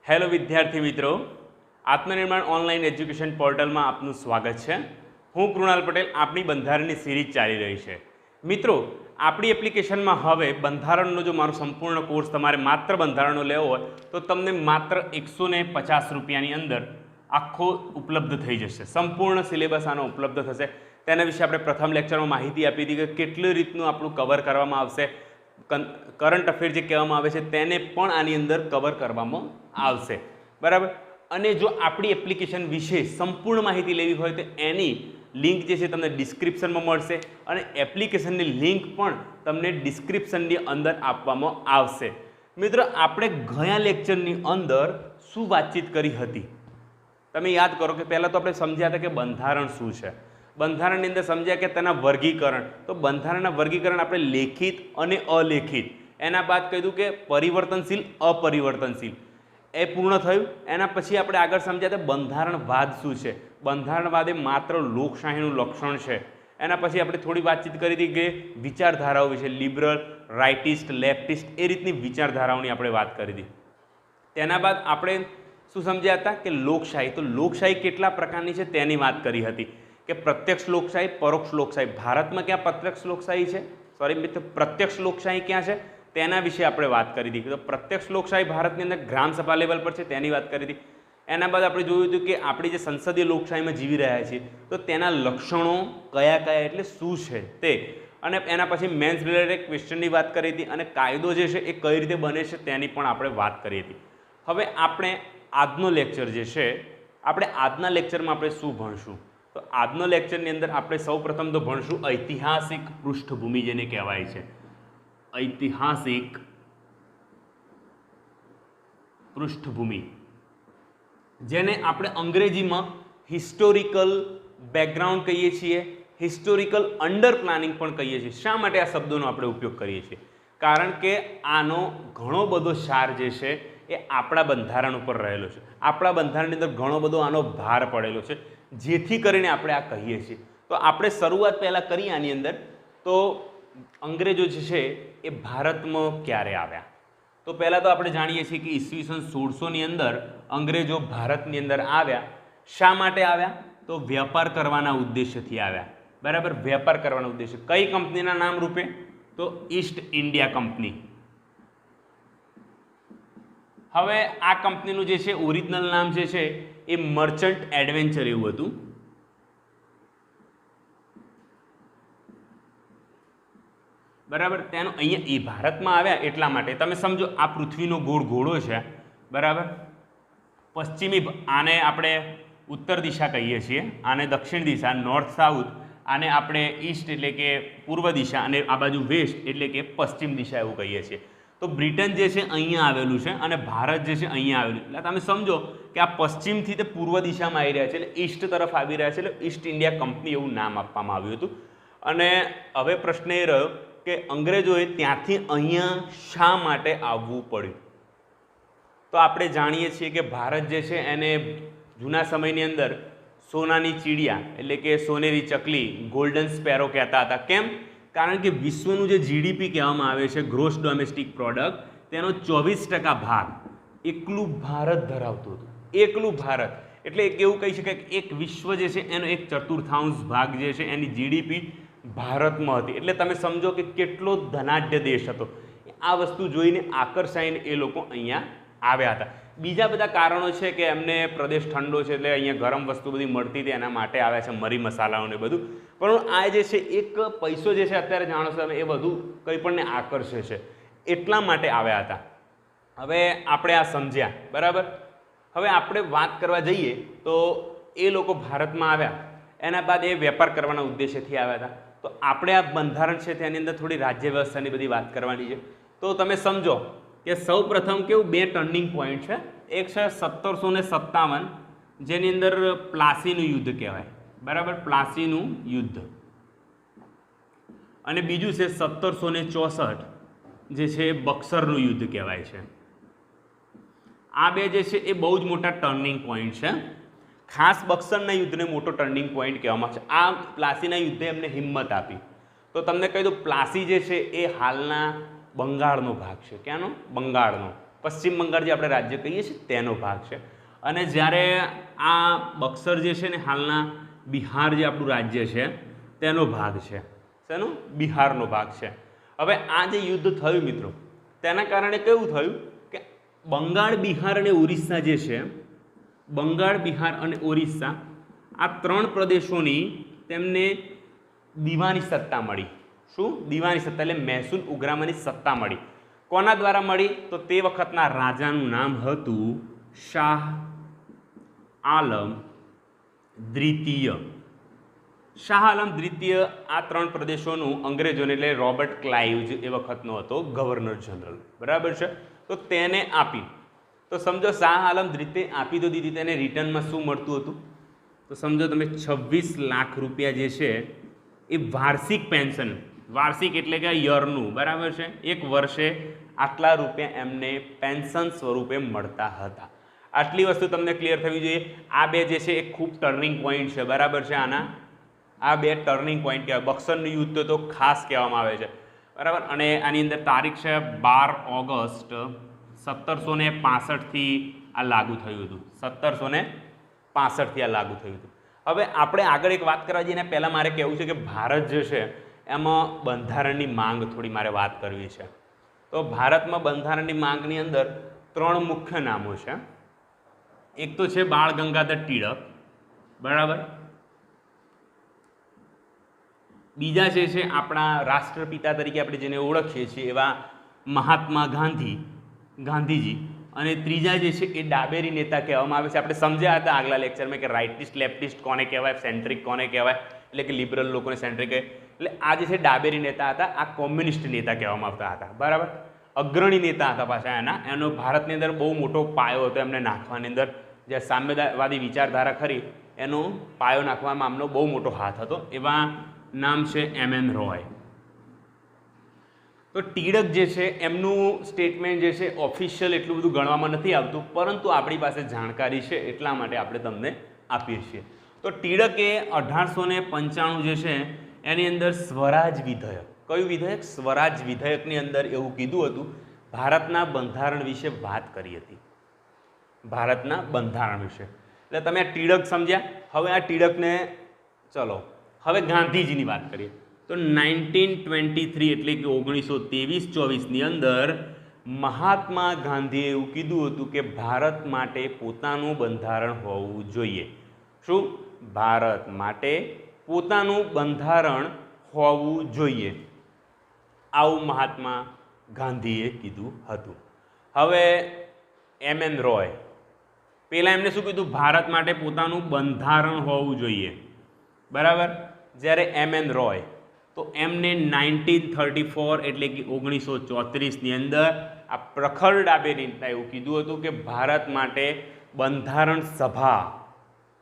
Hello વિદ્યાર્થી મિત્રો, આત્મનિર્માણ online education પોર્ટલમાં આપનું સ્વાગત છે. હું કૃણાલ પટેલ. આપણી બંધારણની સિરીઝ ચાલી રહી છે. મિત્રો, આપણી એપ્લિકેશનમાં હવે બંધારણનો જો મારો સંપૂર્ણ કોર્સ તમારે માત્ર બંધારણનો લેવો હોય તો તમને માત્ર 150 રૂપિયાની અંદર આખો ઉપલબ્ધ થઈ જશે. સંપૂર્ણ સિલેબસ આનો ઉપલબ્ધ થશે. તેના વિશે આપણે પ્રથમ લેક્ચરમાં માહિતી આપી હતી કે કેટલી રીતનું આપણું કવર કરવામાં આવશે. કરંટ અફેર જે કહેવામાં આવે છે તેને પણ આની અંદર કવર કરવામાં આવશે, બરાબર. અને જો આપણી એપ્લિકેશન વિશે સંપૂર્ણ માહિતી લેવી હોય તો એની લિંક જે છે તમને ડિસ્ક્રિપ્શનમાં મળશે અને એપ્લિકેશનની લિંક પણ તમને ડિસ્ક્રિપ્શનની અંદર આપવામાં આવશે. મિત્રો, આપણે ગયા લેક્ચરની અંદર શું વાતચીત કરી હતી તમે યાદ કરો કે પહેલાં તો આપણે સમજ્યા હતા કે બંધારણ શું છે. બંધારણની અંદર સમજ્યા કે તેના વર્ગીકરણ. તો બંધારણના વર્ગીકરણ આપણે લેખિત અને અલેખિત, એના બાદ કહ્યું કે પરિવર્તનશીલ અપરિવર્તનશીલ, એ પૂર્ણ થયું. એના પછી આપણે આગળ સમજ્યા હતા બંધારણવાદ શું છે. બંધારણવાદ એ માત્ર લોકશાહીનું લક્ષણ છે. એના પછી આપણે થોડી વાતચીત કરી હતી કે વિચારધારાઓ વિશે, લિબરલ, રાઇટિસ્ટ, લેફ્ટિસ્ટ, એ રીતની વિચારધારાઓની આપણે વાત કરી હતી. તેના બાદ આપણે શું સમજ્યા હતા કે લોકશાહી. તો લોકશાહી કેટલા પ્રકારની છે તેની વાત કરી હતી કે પ્રત્યક્ષ લોકશાહી, પરોક્ષ લોકશાહી. ભારતમાં ક્યાં પ્રત્યક્ષ લોકશાહી છે, સોરી મિત્રો, પ્રત્યક્ષ લોકશાહી ક્યાં છે તેના વિશે આપણે વાત કરી હતી. તો પ્રત્યક્ષ લોકશાહી ભારતની અંદર ગ્રામ સભા લેવલ પર છે તેની વાત કરી હતી. એના બાદ આપણે જોયું હતું કે આપણી જે સંસદીય લોકશાહીમાં જીવી રહ્યા છીએ તો તેના લક્ષણો કયા કયા એટલે શું છે તે, અને એના પછી મેન્સ રિલેટેડ ક્વેશ્ચનની વાત કરી હતી અને કાયદો જે છે એ કઈ રીતે બને છે તેની પણ આપણે વાત કરી હતી. હવે આપણે આજનો લેક્ચર જે છે, આપણે આજના લેક્ચરમાં આપણે શું ભણશું? તો આજનો લેક્ચરની અંદર આપણે સૌપ્રથમ તો ભણશું ઐતિહાસિક પૃષ્ઠભૂમિ, જેને કહેવાય છે ઐતિહાસિક પૃષ્ઠભૂમિ, જેને આપણે અંગ્રેજીમાં હિસ્ટોરિકલ બેકગ્રાઉન્ડ કહીએ છીએ, હિસ્ટોરિકલ અંડર પ્લાનિંગ પણ કહીએ છીએ. શા માટે આ શબ્દોનો આપણે ઉપયોગ કરીએ છીએ? કારણ કે આનો ઘણો બધો સાર જે છે એ આપણા બંધારણ ઉપર રહેલો છે. આપણા બંધારણની અંદર ઘણો બધો આનો ભાર પડેલો છે, જેથી કરીને આપણે આ કહીએ છીએ. તો આપણે શરૂઆત પહેલાં કરીએ આની અંદર. તો અંગ્રેજો જે છે એ ભારતમાં ક્યારે આવ્યા? તો પહેલાં તો આપણે જાણીએ છીએ કે ઈસવીસન 1600ની અંદર અંગ્રેજો ભારતની અંદર આવ્યા. શા માટે આવ્યા? તો વેપાર કરવાના ઉદ્દેશ્યથી આવ્યા, બરાબર. વેપાર કરવાના ઉદ્દેશ્ય. કઈ કંપનીના નામ રૂપે? તો ઈસ્ટ ઇન્ડિયા કંપની. હવે આ કંપનીનું જે છે ઓરિજિનલ નામ જે છે એ મર્ચન્ટ એડવેન્ચર એવું હતું. બરાબર. તેનું અહીંયા એ ભારતમાં આવ્યા એટલા માટે તમે સમજો, આ પૃથ્વીનો ગોળ ઘોડો છે, બરાબર. પશ્ચિમી, આને આપણે ઉત્તર દિશા કહીએ છીએ, આને દક્ષિણ દિશા, નોર્થ સાઉથ, આને આપણે ઈસ્ટ એટલે કે પૂર્વ દિશા, અને આ બાજુ વેસ્ટ એટલે કે પશ્ચિમ દિશા એવું કહીએ છીએ. તો બ્રિટન જે છે અહીંયા આવેલું છે અને ભારત જે છે અહીંયા આવેલું. એટલે તમે સમજો કે આ પશ્ચિમથી તે પૂર્વ દિશામાં આવી રહ્યા છે, એટલે ઈસ્ટ તરફ આવી રહ્યા છે, એટલે ઈસ્ટ ઇન્ડિયા કંપની એવું નામ આપવામાં આવ્યું હતું. અને હવે પ્રશ્ન એ રહ્યો કે અંગ્રેજોએ ત્યાંથી અહીંયા શા માટે આવવું પડ્યું? તો આપણે જાણીએ છીએ કે ભારત જે છે એને જૂના સમયની અંદર સોનાની ચીડિયા એટલે કે સોનેરી ચકલી, ગોલ્ડન સ્પેરો કહેતા હતા. કેમ? કારણ કે વિશ્વનું જે જીડીપી કહેવામાં આવે છે, ગ્રોસ ડોમેસ્ટિક પ્રોડક્ટ, તેનો 24% ભાગ એકલું ભારત ધરાવતું હતું. એકલું ભારત એટલે કેવું કહી શકાય કે એક વિશ્વ જે છે એનો 1/4 ભાગ જે છે એની જીડીપી ભારતમાં હતી. એટલે તમે સમજો કે કેટલો ધનાઢ્ય દેશ હતો. આ વસ્તુ જોઈને આકર્ષાઈને એ લોકો અહીંયા આવ્યા હતા. બીજા બધા કારણો છે કે એમને પ્રદેશ ઠંડો છે એટલે અહીંયા ગરમ વસ્તુ બધી મળતી હતી, એના માટે આવ્યા છે, મરી મસાલાઓને બધું. પણ આ જે છે એક પૈસો જે છે અત્યારે જાણો છો તમે, એ બધું કંઈ પણને આકર્ષે છે, એટલા માટે આવ્યા હતા. હવે આપણે આ સમજ્યા, બરાબર. હવે આપણે વાત કરવા જઈએ તો એ લોકો ભારતમાં આવ્યા, એના બાદ એ વેપાર કરવાના ઉદ્દેશ્યથી આવ્યા હતા. તો આપણે આ બંધારણ છે તેની અંદર થોડી રાજ્ય વ્યવસ્થાની બધી વાત કરવાની છે. તો તમે સમજો કે સૌ પ્રથમ કેવું 2 ટર્નિંગ પોઈન્ટ છે. એક છે 1757, જેની અંદર પ્લાસીનું યુદ્ધ કહેવાય, બરાબર, પ્લાસીનું યુદ્ધ. અને બીજું છે 1764, જે છે બક્સરનું યુદ્ધ કહેવાય છે. આ બે જે છે એ બહુ જ મોટા ટર્નિંગ પોઈન્ટ છે. ખાસ બક્સરના યુદ્ધને મોટો ટર્નિંગ પોઈન્ટ કહેવામાં છે. આ પ્લાસીના યુદ્ધે એમને હિંમત આપી. તો તમને કહી દઉં, પ્લાસી જે છે એ હાલના બંગાળનો ભાગ છે. ક્યાંનો? બંગાળનો. પશ્ચિમ બંગાળ જે આપણે રાજ્ય કહીએ છીએ તેનો ભાગ છે. અને જ્યારે આ બક્સર જે છે ને હાલના બિહાર જે આપણું રાજ્ય છે તેનો ભાગ છે. શેનો? બિહારનો ભાગ છે. હવે આ જે યુદ્ધ થયું મિત્રો, તેના કારણે કેવું થયું કે બંગાળ, બિહાર અને ઓરિસ્સા જે છે, બંગાળ, બિહાર અને ઓરિસ્સા આ 3 પ્રદેશોની તેમને દીવાની સત્તા મળી. શું? દીવાની સત્તા, એટલે મહેસૂલ ઉઘરાવવાની સત્તા મળી. કોના દ્વારા મળી? તો તે વખતના રાજાનું નામ હતું શાહ આલમ દ્વિતીય. શાહ આલમ દ્વિતીય આ 3 પ્રદેશોનું અંગ્રેજોને, એટલે રોબર્ટ ક્લાઇવ એ વખતનો હતો ગવર્નર જનરલ, બરાબર છે, તો તેને આપી. તો સમજો શાહ આલમ દ્વિતીય આપી તો દીધી, તેને રિટર્નમાં શું મળતું હતું? તો સમજો તમે 26 લાખ રૂપિયા જે છે એ વાર્ષિક પેન્શન, વાર્ષિક એટલે કે યરનું, બરાબર છે, એક વર્ષે આટલા રૂપિયા એમને પેન્શન સ્વરૂપે મળતા હતા. આટલી વસ્તુ તમને ક્લિયર થવી જોઈએ. આ બે જે છે એ ખૂબ ટર્નિંગ પોઈન્ટ છે, બરાબર છે. આ બે ટર્નિંગ પોઈન્ટ કહેવાય. બક્સરનું યુદ્ધ તો ખાસ કહેવામાં આવે છે, બરાબર. અને આની અંદર તારીખ છે 12 ઓગસ્ટ 1765થી આ લાગુ થયું હતું. 1765થી આ લાગુ થયું હતું. હવે આપણે આગળ એક વાત કરવા જઈએ ને પહેલાં મારે કહેવું છે કે ભારત જે છે એમાં બંધારણની માંગ થોડી મારે વાત કરવી છે. તો ભારતમાં બંધારણની માંગની અંદર 3 મુખ્ય નામો છે. એક તો છે બાળ ગંગાધર ટિળક, બરાબર. બીજા જે છે આપણા રાષ્ટ્રપિતા તરીકે આપણે જેને ઓળખીએ છીએ એવા મહાત્મા ગાંધીજી. અને ત્રીજા જે છે એ ડાબેરી નેતા કહેવામાં આવે છે. આપણે સમજ્યા હતા આગલા લેક્ચરમાં કે રાઇટિસ્ટ, લેફ્ટિસ્ટ કોને કહેવાય, સેન્ટ્રિક કોને કહેવાય, એટલે કે લિબરલ લોકોને સેન્ટ્રિક કહે. એટલે આ જે છે ડાબેરી નેતા હતા, આ કોમ્યુનિસ્ટ નેતા કહેવામાં આવતા હતા, બરાબર. અગ્રણી નેતા હતા પાછા એનો ભારતની અંદર બહુ મોટો પાયો હતો એમને નાખવાની અંદર. જે સામ્યવાદી વિચારધારા ખરી એનો પાયો નાખવામાં આમનો બહુ મોટો હાથ હતો. એવા નામ છે M.N. રોય. તો ટિળક જે છે એમનું સ્ટેટમેન્ટ જે છે ઓફિશિયલ એટલું બધું ગણવામાં નથી આવતું, પરંતુ આપણી પાસે જાણકારી છે એટલા માટે આપણે તમને આપીએ છીએ. તો ટિળકે 1895 જે છે એની અંદર સ્વરાજ વિધેયક, કયું વિધેયક? સ્વરાજ વિધેયકની અંદર એવું કીધું હતું, ભારતના બંધારણ વિશે વાત કરી હતી. ભારતના બંધારણ વિશે. એટલે તમે આ ટિળક સમજ્યા. હવે આ ટિળકને ચલો હવે ગાંધીજીની વાત કરીએ. તો 1923 એટલે કે 1923-24ની અંદર મહાત્મા ગાંધીએ એવું કીધું હતું કે ભારત માટે પોતાનું બંધારણ હોવું જોઈએ. શું? ભારત માટે પોતાનું બંધારણ હોવું જોઈએ, આવું મહાત્મા ગાંધીએ કીધું હતું. હવે M.N. રોય પહેલાં એમને શું કીધું? ભારત માટે પોતાનું બંધારણ હોવું જોઈએ, બરાબર. જ્યારે M.N. રોય તો એમને 1934 એટલે કે 1934ની અંદર આ પ્રખર ડાબેરી નેતા એવું કીધું હતું કે ભારત માટે બંધારણ સભા,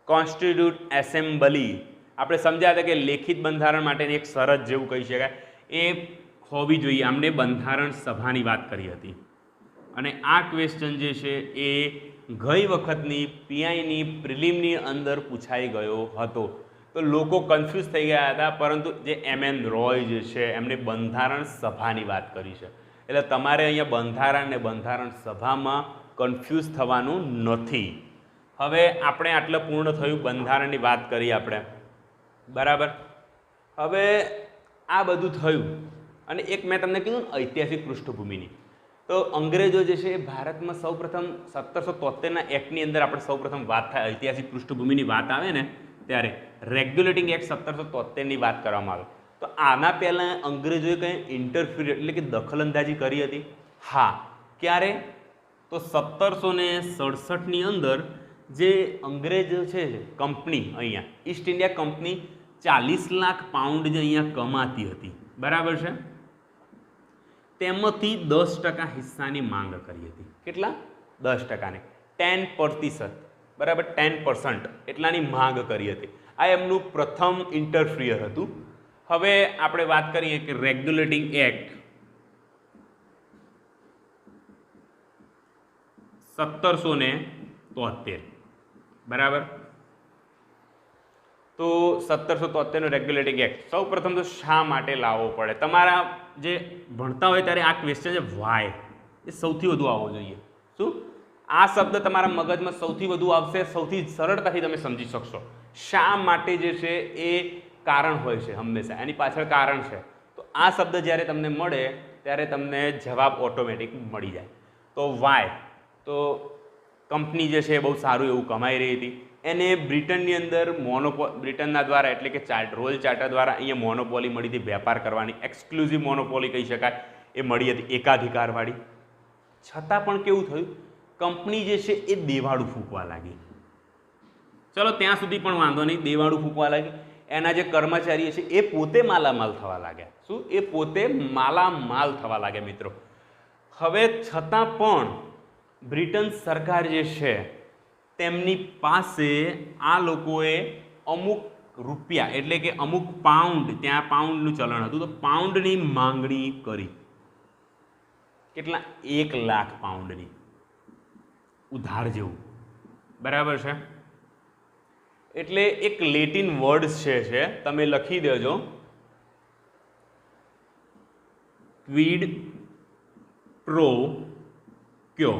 કોન્સ્ટિટ્યુટ એસેમ્બલી, આપણે સમજ્યા હતા કે લેખિત બંધારણ માટેની એક શરત જેવું કહી શકાય, એ હોવી જોઈએ. આમને બંધારણ સભાની વાત કરી હતી. અને આ ક્વેશ્ચન જે છે એ ગઈ વખતની પીઆઈની પ્રિલિમની અંદર પૂછાઈ ગયો હતો. તો લોકો કન્ફ્યુઝ થઈ ગયા હતા, પરંતુ જે M.N. રોય જે છે એમણે બંધારણ સભાની વાત કરી છે. એટલે તમારે અહીંયા બંધારણ ને બંધારણ સભામાં કન્ફ્યુઝ થવાનું નથી. હવે આપણે આટલું પૂર્ણ થયું, બંધારણની વાત કરી આપણે, બરાબર. હવે આ બધું થયું અને એક મેં તમને કીધું ને ઐતિહાસિક પૃષ્ઠભૂમિની, તો અંગ્રેજો જે છે એ ભારતમાં સૌપ્રથમ 1773ના એક્ટની અંદર આપણે સૌપ્રથમ વાત થાય, ઐતિહાસિક પૃષ્ઠભૂમિની વાત આવે ને ત્યારે રેગ્યુલેટિંગ એક્ટ 1773ની વાત કરવામાં આવે. તો આના પહેલાં અંગ્રેજોએ કંઈ ઇન્ટરફિયર એટલે કે દખલઅંદાજી કરી હતી? હા. ક્યારે? તો 1767ની અંદર જે અંગ્રેજો છે કંપની, અહીંયા East India company 40 lakh pound જે અહીંયા કમાતી હતી, બરાબર છે, તેમાંથી 10% હિસ્સાની માંગ કરી હતી. કેટલા? 10%ને 10%, બરાબર, 10% એટલાની માંગ કરી હતી. આ એમનું પ્રથમ ઇન્ટરફિયર હતું. હવે આપણે વાત કરીએ કે રેગ્યુલેટિંગ એક્ટ 1773, બરાબર. તો 1773નો રેગ્યુલેટિંગ એક્ટ સૌ પ્રથમ તો શા માટે લાવવો પડે? તમારા જે ભણતા હોય ત્યારે આ ક્વેશ્ચન છે વાય, એ સૌથી વધુ આવવો જોઈએ. શું આ શબ્દ તમારા મગજમાં સૌથી વધુ આવશે, સૌથી સરળતાથી તમે સમજી શકશો શા માટે જે છે એ કારણ હોય છે, હંમેશા એની પાછળ કારણ છે. તો આ શબ્દ જ્યારે તમને મળે ત્યારે તમને જવાબ ઓટોમેટિક મળી જાય. તો વાય, તો કંપની જે છે એ બહુ સારું એવું કમાઈ રહી હતી. એને બ્રિટનની અંદર બ્રિટનના દ્વારા એટલે કે રોયલ ચાર્ટર દ્વારા અહીંયા મોનોપોલી મળી હતી વેપાર કરવાની, એક્સક્લુઝિવ મોનોપોલી કહી શકાય એ મળી હતી, એકાધિકારવાળી. છતાં પણ કેવું થયું, કંપની જે છે એ દેવાળું ફૂંકવા લાગી. ચલો ત્યાં સુધી પણ વાંધો નહીં, દેવાળું ફૂંકવા લાગી. એના જે કર્મચારીઓ છે એ પોતે માલામાલ થવા લાગ્યા. શું? એ પોતે માલામાલ થવા લાગ્યા મિત્રો. હવે છતાં પણ બ્રિટન સરકાર જે છે તેમની પાસે આ લોકોએ અમુક રૂપિયા એટલે કે અમુક પાઉન્ડ, ત્યાં પાઉન્ડનું ચલણ હતું, તો પાઉન્ડની માંગણી કરી. કેટલા? 1 લાખ પાઉન્ડની, ઉધાર જેવું. બરાબર છે. એટલે એક લેટિન વર્ડ છે તમે લખી દેજો, ક્વિડ પ્રો ક્યો.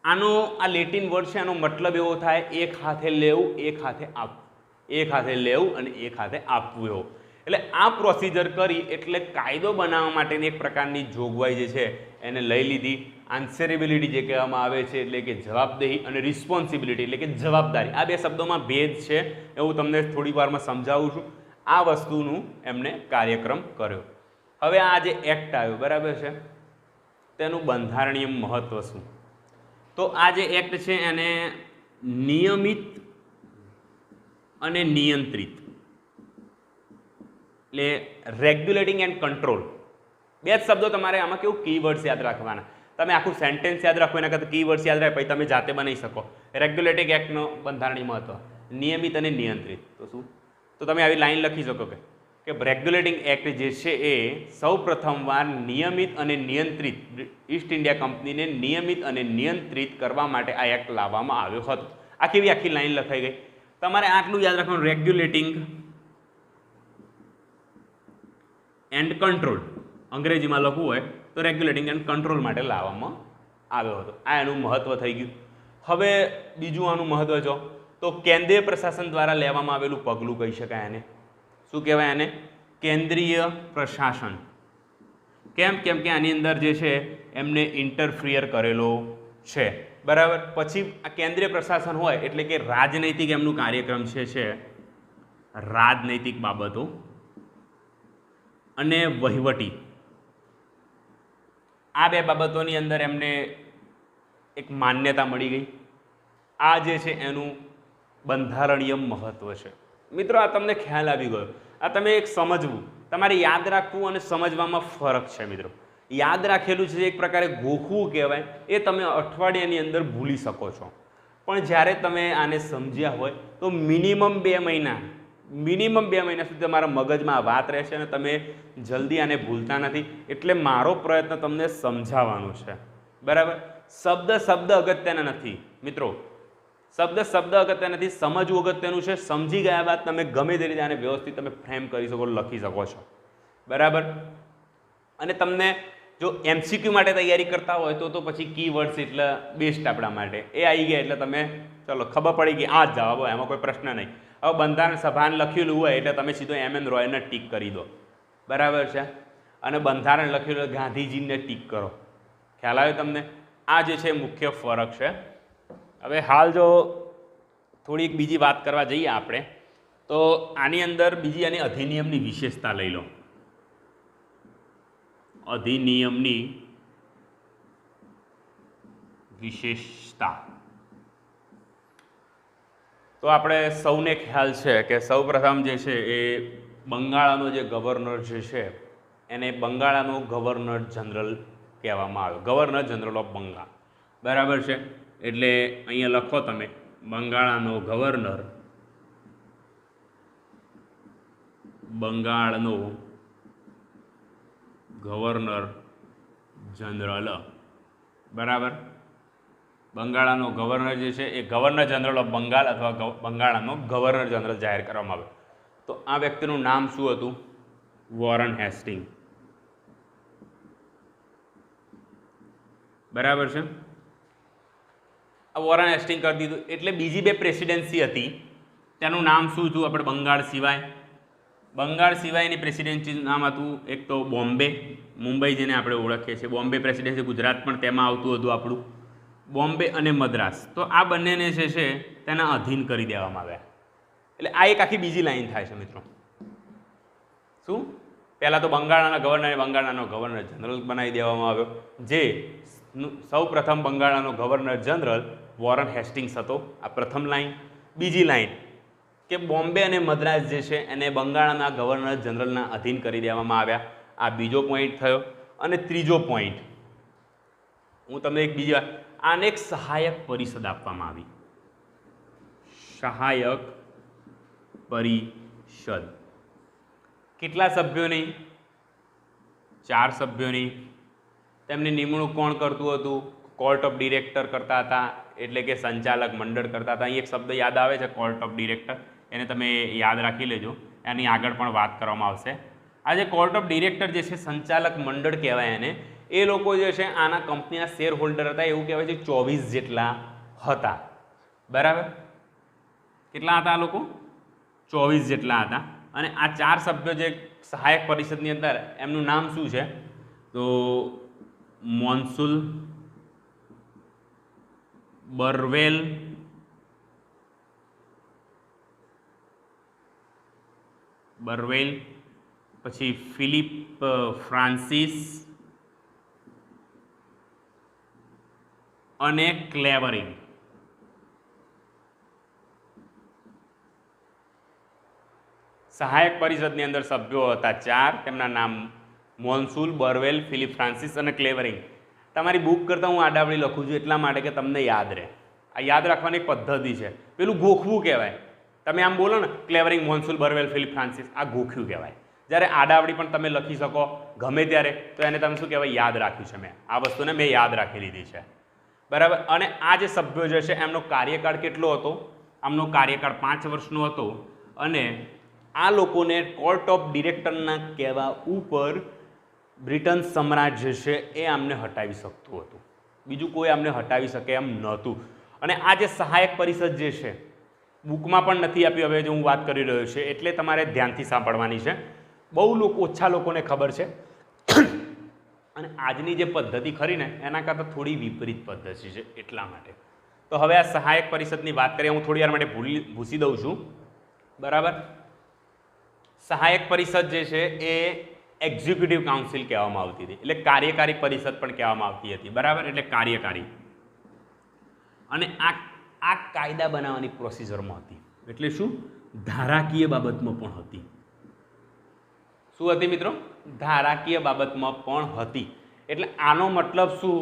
આનો આ લેટિન વર્ડ છે, આનો મતલબ એવો થાય એક હાથે લેવું, એક હાથે આપવું, એક હાથે લેવું અને એક હાથે આપવું એવો. એટલે આ પ્રોસિજર કરી એટલે કાયદો બનાવવા માટેની એક પ્રકારની જોગવાઈ જે છે એને લઈ લીધી. આન્સરેબિલિટી જે કહેવામાં આવે છે એટલે કે જવાબદેહી, અને રિસ્પોન્સિબિલિટી એટલે કે જવાબદારી. આ બે શબ્દોમાં ભેદ છે એવું તમને થોડી વારમાં સમજાવું છું. આ વસ્તુનું એમને કાર્યક્રમ કર્યો. હવે આ જે એક્ટ આવ્યો, બરાબર છે, તેનું બંધારણીય મહત્વ શું? તો આ જે એક્ટ છે એને નિયમિત અને નિયંત્રિત એટલે રેગ્યુલેટિંગ એન્ડ કંટ્રોલ, બે જ શબ્દો તમારે આમાં કેવું કીવર્ડ્સ યાદ રાખવાના. તમે આખું સેન્ટેન્સ યાદ રાખો એના કરતાં કીવર્ડ્સ યાદ રાખો, પછી તમે જાતે બનાવી શકો. રેગ્યુલેટિંગ એક્ટનો બંધારણીય મહત્વ, નિયમિત અને નિયંત્રિત. તો શું? તો તમે આવી લાઈન લખી શકો કે રેગ્યુલેટિંગ એક્ટ જે છે એ સૌ પ્રથમવાર નિયમિત અને નિયંત્રિત, ઈસ્ટ ઇન્ડિયા કંપનીને નિયમિત અને નિયંત્રિત કરવા માટે આ એક્ટ લાવવામાં આવ્યો હતો. આ કેવી આખી લાઈન લખાઈ ગઈ. તમારે આટલું યાદ રાખવાનું, રેગ્યુલેટિંગ એન્ડ કંટ્રોલ. અંગ્રેજીમાં લખવું હોય તો રેગ્યુલેટિંગ એન્ડ કંટ્રોલ માટે લાવવામાં આવ્યો હતો. આ એનું મહત્વ થઈ ગયું. હવે બીજું આનું મહત્વ જો તો કેન્દ્રીય પ્રશાસન દ્વારા લેવામાં આવેલું પગલું કહી શકાય એને. શું કહેવાય એને? કેન્દ્રીય પ્રશાસન. કેમ? કેમ કે આની અંદર જે છે એમને ઇન્ટરફિયર કરેલો છે. બરાબર. પછી આ કેન્દ્રીય પ્રશાસન હોય એટલે કે રાજનૈતિક એમનું કાર્યક્રમ છે રાજનૈતિક બાબતો અને વહીવટી, આ બે બાબતોની અંદર એમને એક માન્યતા મળી ગઈ. આ જે છે એનું બંધારણીય મહત્વ છે. મિત્રો આ તમને ખ્યાલ આવી ગયો. આ તમે એક સમજવું, તમારે યાદ રાખવું અને સમજવામાં ફરક છે મિત્રો. યાદ રાખેલું છે એક પ્રકારે ગોખવું કહેવાય, એ તમે અઠવાડિયાની અંદર ભૂલી શકો છો. પણ જ્યારે તમે આને સમજ્યા હોય તો મિનિમમ 2 મહિના સુધી તમારા મગજમાં આ વાત રહેશે અને તમે જલ્દી આને ભૂલતા નથી. એટલે મારો પ્રયત્ન તમને સમજાવવાનો છે. બરાબર. શબ્દ અગત્યના નથી મિત્રો, શબ્દ અગત્ય નથી, સમજવું અગત્યનું છે. સમજી ગયા બાદ તમે ગમે તે રીતે આને વ્યવસ્થિત તમે ફ્રેમ કરી શકો, લખી શકો છો. બરાબર. અને તમને જો MCQ માટે તૈયારી કરતા હોય તો પછી કીવર્ડ્સ એટલે બેસ્ટ આપણા માટે. એ આવી ગયા એટલે તમે ચલો ખબર પડી ગઈ આ જ જવાબ હોય, એમાં કોઈ પ્રશ્ન નહીં. હવે બંધારણ સભાને લખેલું હોય એટલે તમે સીધો MN રોયને ટીક કરી દો. બરાબર છે. અને બંધારણ લખેલું હોય ગાંધીજીને ટીક કરો. ખ્યાલ આવ્યો તમને? આ જે છે મુખ્ય ફરક છે. હવે હાલ જો થોડીક બીજી વાત કરવા જઈએ આપણે તો આની અંદર બીજી આની અધિનિયમની વિશેષતા લઈ લો. અધિનિયમની વિશેષતા તો આપણે સૌને ખ્યાલ છે કે સૌપ્રથમ જે છે એ બંગાળાનો જે ગવર્નર જે છે એને બંગાળાનો ગવર્નર જનરલ કહેવામાં આવ્યો, ગવર્નર જનરલ ઓફ બંગાળ. બરાબર છે. એટલે અહીંયા લખો તમે બંગાળનો ગવર્નર, બંગાળનો ગવર્નર જનરલ. બરાબર. બંગાળનો ગવર્નર જે છે એ ગવર્નર જનરલ ઓફ બંગાળ અથવા બંગાળનો ગવર્નર જનરલ જાહેર કરવામાં આવ્યો. તો આ વ્યક્તિનું નામ શું હતું? Warren Hastings. બરાબર છે. વોરન હેસ્ટિંગ કરી દીધું. એટલે બીજી બે પ્રેસિડેન્સી હતી તેનું નામ શું હતું? આપણે બંગાળ સિવાયની પ્રેસિડેન્સીનું નામ હતું એક તો બોમ્બે, મુંબઈ જેને આપણે ઓળખીએ છીએ. બોમ્બે પ્રેસિડેન્સી, ગુજરાત પણ તેમાં આવતું હતું આપણું. બોમ્બે અને મદ્રાસ, તો આ બંનેને જે છે તેના અધીન કરી દેવામાં આવ્યા. એટલે આ એક આખી બીજી લાઈન થાય છે મિત્રો. શું? પહેલાં તો બંગાળના ગવર્નર જનરલ બનાવી દેવામાં આવ્યો, જે સૌ પ્રથમ બંગાળનો ગવર્નર જનરલ વોરન હેસ્ટિંગ્સ હતો. આ પ્રથમ લાઈન. બીજી લાઈન કે બોમ્બે અને મદ્રાસ જે છે એને બંગાળના ગવર્નર જનરલના અધીન કરી દેવામાં આવ્યા. આ બીજો પોઈન્ટ થયો. અને ત્રીજો પોઈન્ટ હું તમને એક બીજા, આને એક સહાયક પરિષદ આપવામાં આવી. સહાયક પરિષદ કેટલા સભ્યોની? 4 સભ્યોની. તેમની નિમણૂક કોણ કરતું હતું? કોર્ટ ઓફ ડિરેક્ટર કરતા હતા, એટલે કે સંચાલક મંડળ કરતા હતા. અહીં એક શબ્દ યાદ આવે છે, કોર્ટ ઓફ ડિરેક્ટર, એને તમે યાદ રાખી લેજો, એની આગળ પણ વાત કરવામાં આવશે. આ જે કોર્ટ ઓફ ડિરેક્ટર જે છે, સંચાલક મંડળ કહેવાય એને, એ લોકો જે છે આના કંપનીના શેર હોલ્ડર હતા. એવું કહેવાય છે 24 જેટલા હતા. બરાબર? કેટલા હતા આ લોકો? 24 જેટલા હતા. અને આ 4 સભ્યો જે સહાયક પરિષદની અંદર, એમનું નામ શું છે? તો મોન્સુલ, બરવેલ, પછી ફિલિપ ફ્રાન્સિસ અને ક્લેવરિંગ. સહાયક પરિષદની અંદર સભ્યો હતા 4. તેમના નામ મોન્સુલ, બરવેલ, ફિલિપ ફ્રાન્સિસ અને ક્લેવરિંગ. તમારી બુક કરતાં હું આડાવડી લખું છું એટલા માટે કે તમને યાદ રહે. આ યાદ રાખવાની પદ્ધતિ છે. પેલું ગોખવું કહેવાય. તમે આમ બોલો ને, ક્લેવરિંગ, મોન્સુલ, બરવેલ, ફિલિપ ફ્રાન્સિસ, આ ગોખ્યું કહેવાય. જ્યારે આડાવડી પણ તમે લખી શકો ગમે ત્યારે, તો એને તમે શું કહેવાય? યાદ રાખ્યું છે. મેં આ વસ્તુને યાદ રાખી લીધી છે. બરાબર? અને આ જે સભ્યો જે છે એમનો કાર્યકાળ કેટલો હતો? આમનો કાર્યકાળ 5 વર્ષનો હતો. અને આ લોકોને કોર્ટ ઓફ ડિરેક્ટરના કહેવા ઉપર બ્રિટન સમ્રાટ જે છે એ આમને હટાવી શકતું હતું. બીજું કોઈ આમને હટાવી શકે એમ નહોતું. અને આ જે સહાયક પરિષદ જે છે, બુકમાં પણ નથી આપી, હવે જે હું વાત કરી રહ્યો છું, એટલે તમારે ધ્યાનથી સાંભળવાની છે. બહુ ઓછા લોકોને ખબર છે. અને આજની જે પદ્ધતિ ખરી ને, એના કરતાં થોડી વિપરીત પદ્ધતિ છે, એટલા માટે. તો હવે આ સહાયક પરિષદની વાત કરીએ. હું થોડી વાર માટે ભૂસી દઉં છું. બરાબર? સહાયક પરિષદ જે છે એ એક્ઝિક્યુટિવ કાઉન્સિલ કહેવામાં આવતી હતી, એટલે કાર્યકારી પરિષદ પણ કહેવામાં આવતી હતી. બરાબર? એટલે કાર્યકારી. અને આ કાયદા બનાવવાની પ્રોસિજરમાં હતી. એટલે શું? ધારાકીય બાબતમાં પણ હતી. શું હતી મિત્રો? ધારાકીય બાબતમાં પણ હતી. એટલે આનો મતલબ શું?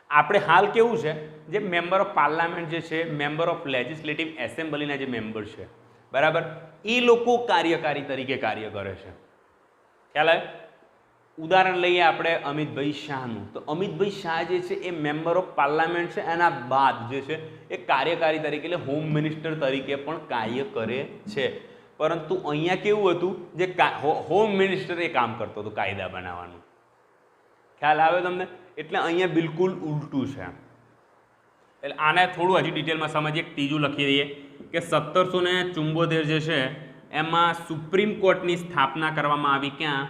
આપણે હાલ કેવું છે, જે મેમ્બર ઓફ પાર્લામેન્ટ જે છે, મેમ્બર ઓફ લેજિસ્લેટિવ એસેમ્બલીના જે મેમ્બર છે, બરાબર, એ લોકો કાર્યકારી તરીકે કાર્ય કરે છે. ખ્યાલ આવે? ઉદાહરણ લઈએ આપણે અમિતભાઈ શાહનું. તો અમિતભાઈ શાહ જે છે એ મેમ્બર ઓફ પાર્લામેન્ટ છે. એના બાદ જે છે એ કાર્યકારી તરીકે, એટલે હોમ મિનિસ્ટર તરીકે પણ કાર્ય કરે છે. પરંતુ અહીંયા કેવું હતું, જે હોમ મિનિસ્ટર એ કામ કરતો હતો કાયદા બનાવવાનું. ખ્યાલ આવે તમને? એટલે અહીંયા બિલકુલ ઉલટું છે. એટલે આને થોડું હજી ડિટેલમાં સમજીએ. ત્રીજું લખી દઈએ કે 1774 જે છે એમાં સુપ્રીમ કોર્ટની સ્થાપના કરવામાં આવી. ક્યાં?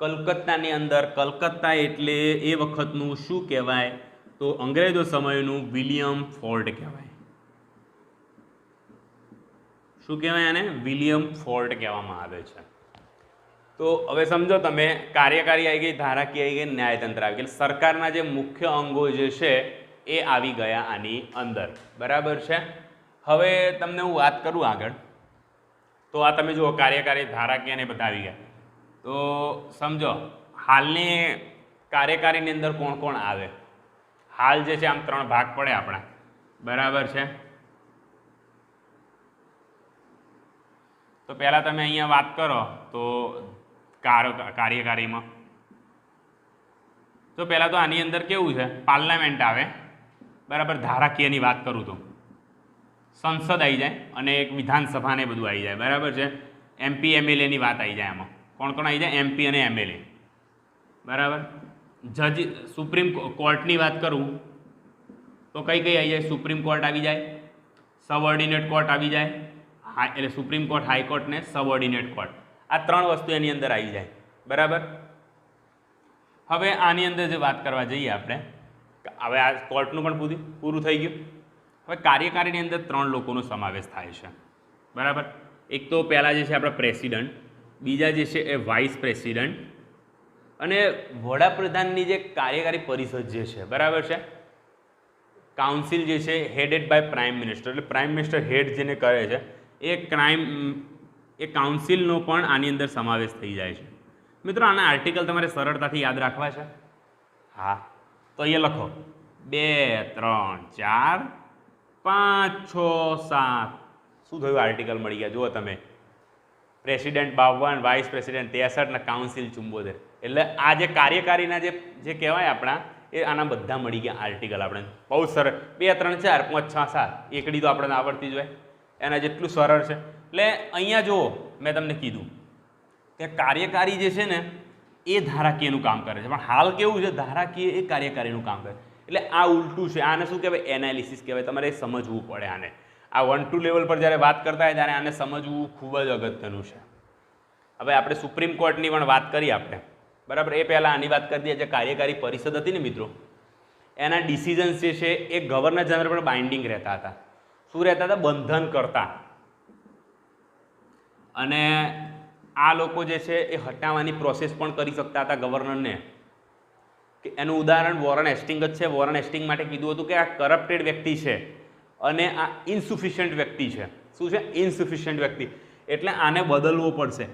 કલકત્તાની અંદર. કલકત્તા એટલે એ વખતનું શું કહેવાય? તો અંગ્રેજો સમયનું વિલિયમ ફોર્ટ કહેવાય. શું કહેવાય આને? વિલિયમ ફોર્ટ કહેવામાં આવે છે. તો હવે સમજો તમે, કાર્યકારી આવી ગઈ, ધારાકીય આવી ગઈ, ન્યાયતંત્ર આવી ગઈ. સરકારના જે મુખ્ય અંગો જે છે એ આવી ગયા આની અંદર. બરાબર છે? હવે તમને હું વાત કરું આગળ, તો આ તમે જુઓ કાર્યકારી, ધારાકીય ને બધા આવી ગયા. તો સમજો હાલની કાર્યકારીની અંદર કોણ કોણ આવે? હાલ જે છે આમ 3 ભાગ પડે આપણા. બરાબર છે? તો પહેલાં તમે અહીંયા વાત કરો તો કાર્યકારીમાં, તો પહેલાં તો આની અંદર કેવું છે? પાર્લામેન્ટ આવે. બરાબર? ધારાકીયની વાત કરું તો સંસદ આવી જાય અને એક વિધાનસભાને બધું આવી જાય. બરાબર છે? MP MLAની વાત આવી જાય. આમાં કોણ કોણ આવી જાય? MP અને MLA. બરાબર? જજ, સુપ્રીમ કોર્ટની વાત કરું તો કઈ કઈ આવી જાય? સુપ્રીમ કોર્ટ આવી જાય, સબઓર્ડિનેટ કોર્ટ આવી જાય, એટલે સુપ્રીમ કોર્ટ, હાઈકોર્ટ ને સબઓર્ડિનેટ કોર્ટ, આ 3 વસ્તુ એની અંદર આવી જાય. બરાબર. હવે આની અંદર જે વાત કરવા જઈએ આપણે, હવે આ કોર્ટનું પણ પૂરું થઈ ગયું. હવે કાર્યકારીની અંદર 3 લોકોનો સમાવેશ થાય છે. બરાબર. એક તો પહેલાં જે છે આપણા પ્રેસિડન્ટ, બીજા જે છે એ વાઇસ પ્રેસિડન્ટ, અને વડાપ્રધાનની જે કાર્યકારી પરિષદ જે છે, બરાબર છે, કાઉન્સિલ જે છે હેડેડ બાય પ્રાઇમ મિનિસ્ટર, એટલે પ્રાઇમ મિનિસ્ટર હેડ જેને કરે છે એ કાઉન્સિલનો પણ આની અંદર સમાવેશ થઈ જાય છે. મિત્રો આના આર્ટિકલ તમારે સરળતાથી યાદ રાખવા છે. હા, તો અહીંયા લખો 2, 3, 4, 5, 6, 7. શું થયું? આર્ટિકલ મળી ગયા. જુઓ તમે, પ્રેસિડેન્ટ 52, વાઇસ પ્રેસિડેન્ટ 63 ને કાઉન્સિલ 74. એટલે આ જે કાર્યકારીના જે કહેવાય આપણા, એ આના બધા મળી ગયા આર્ટિકલ. આપણે બહુ સરળ, 2, 3, 4, 5, 6, 7 એકડી તો આપણને આવડતી જ હોય, એના જેટલું સરળ છે. એટલે અહીંયા જુઓ, મેં તમને કીધું કે કાર્યકારી જે છે ને એ ધારાકીયનું કામ કરે છે, પણ હાલ કેવું છે, ધારાકીય એ કાર્યકારીનું કામ કરે. એટલે આ ઉલટું છે. આને શું કહેવાય? એનાલિસિસ કહેવાય. તમારે સમજવું પડે આને. આ 1, 2 લેવલ પર જ્યારે વાત કરતા હોય ત્યારે આને સમજવું ખૂબ જ અગત્યનું છે. હવે આપણે સુપ્રીમ કોર્ટની પણ વાત કરીએ આપણે, બરાબર. એ પહેલાં આની વાત કરી દઈએ. જે કાર્યકારી પરિષદ હતી ને મિત્રો, એના ડિસિઝન્સ જે છે એ ગવર્નર જનરલ પર બાઇન્ડિંગ રહેતા હતા. શું રહેતા હતા? બંધન કરતા. અને આ લોકો જે છે એ હટાવવાની પ્રોસેસ પણ કરી શકતા હતા ગવર્નરને. કે એનું ઉદાહરણ વોરન હેસ્ટિંગ જ છે. વોરન હેસ્ટિંગ માટે કીધું હતું કે આ કરપ્ટેડ વ્યક્તિ છે અને આ ઇન્સુફિશિયન્ટ વ્યક્તિ છે. શું છે? ઇન્સુફિશિયન્ટ વ્યક્તિ. એટલે આને બદલવો પડશે.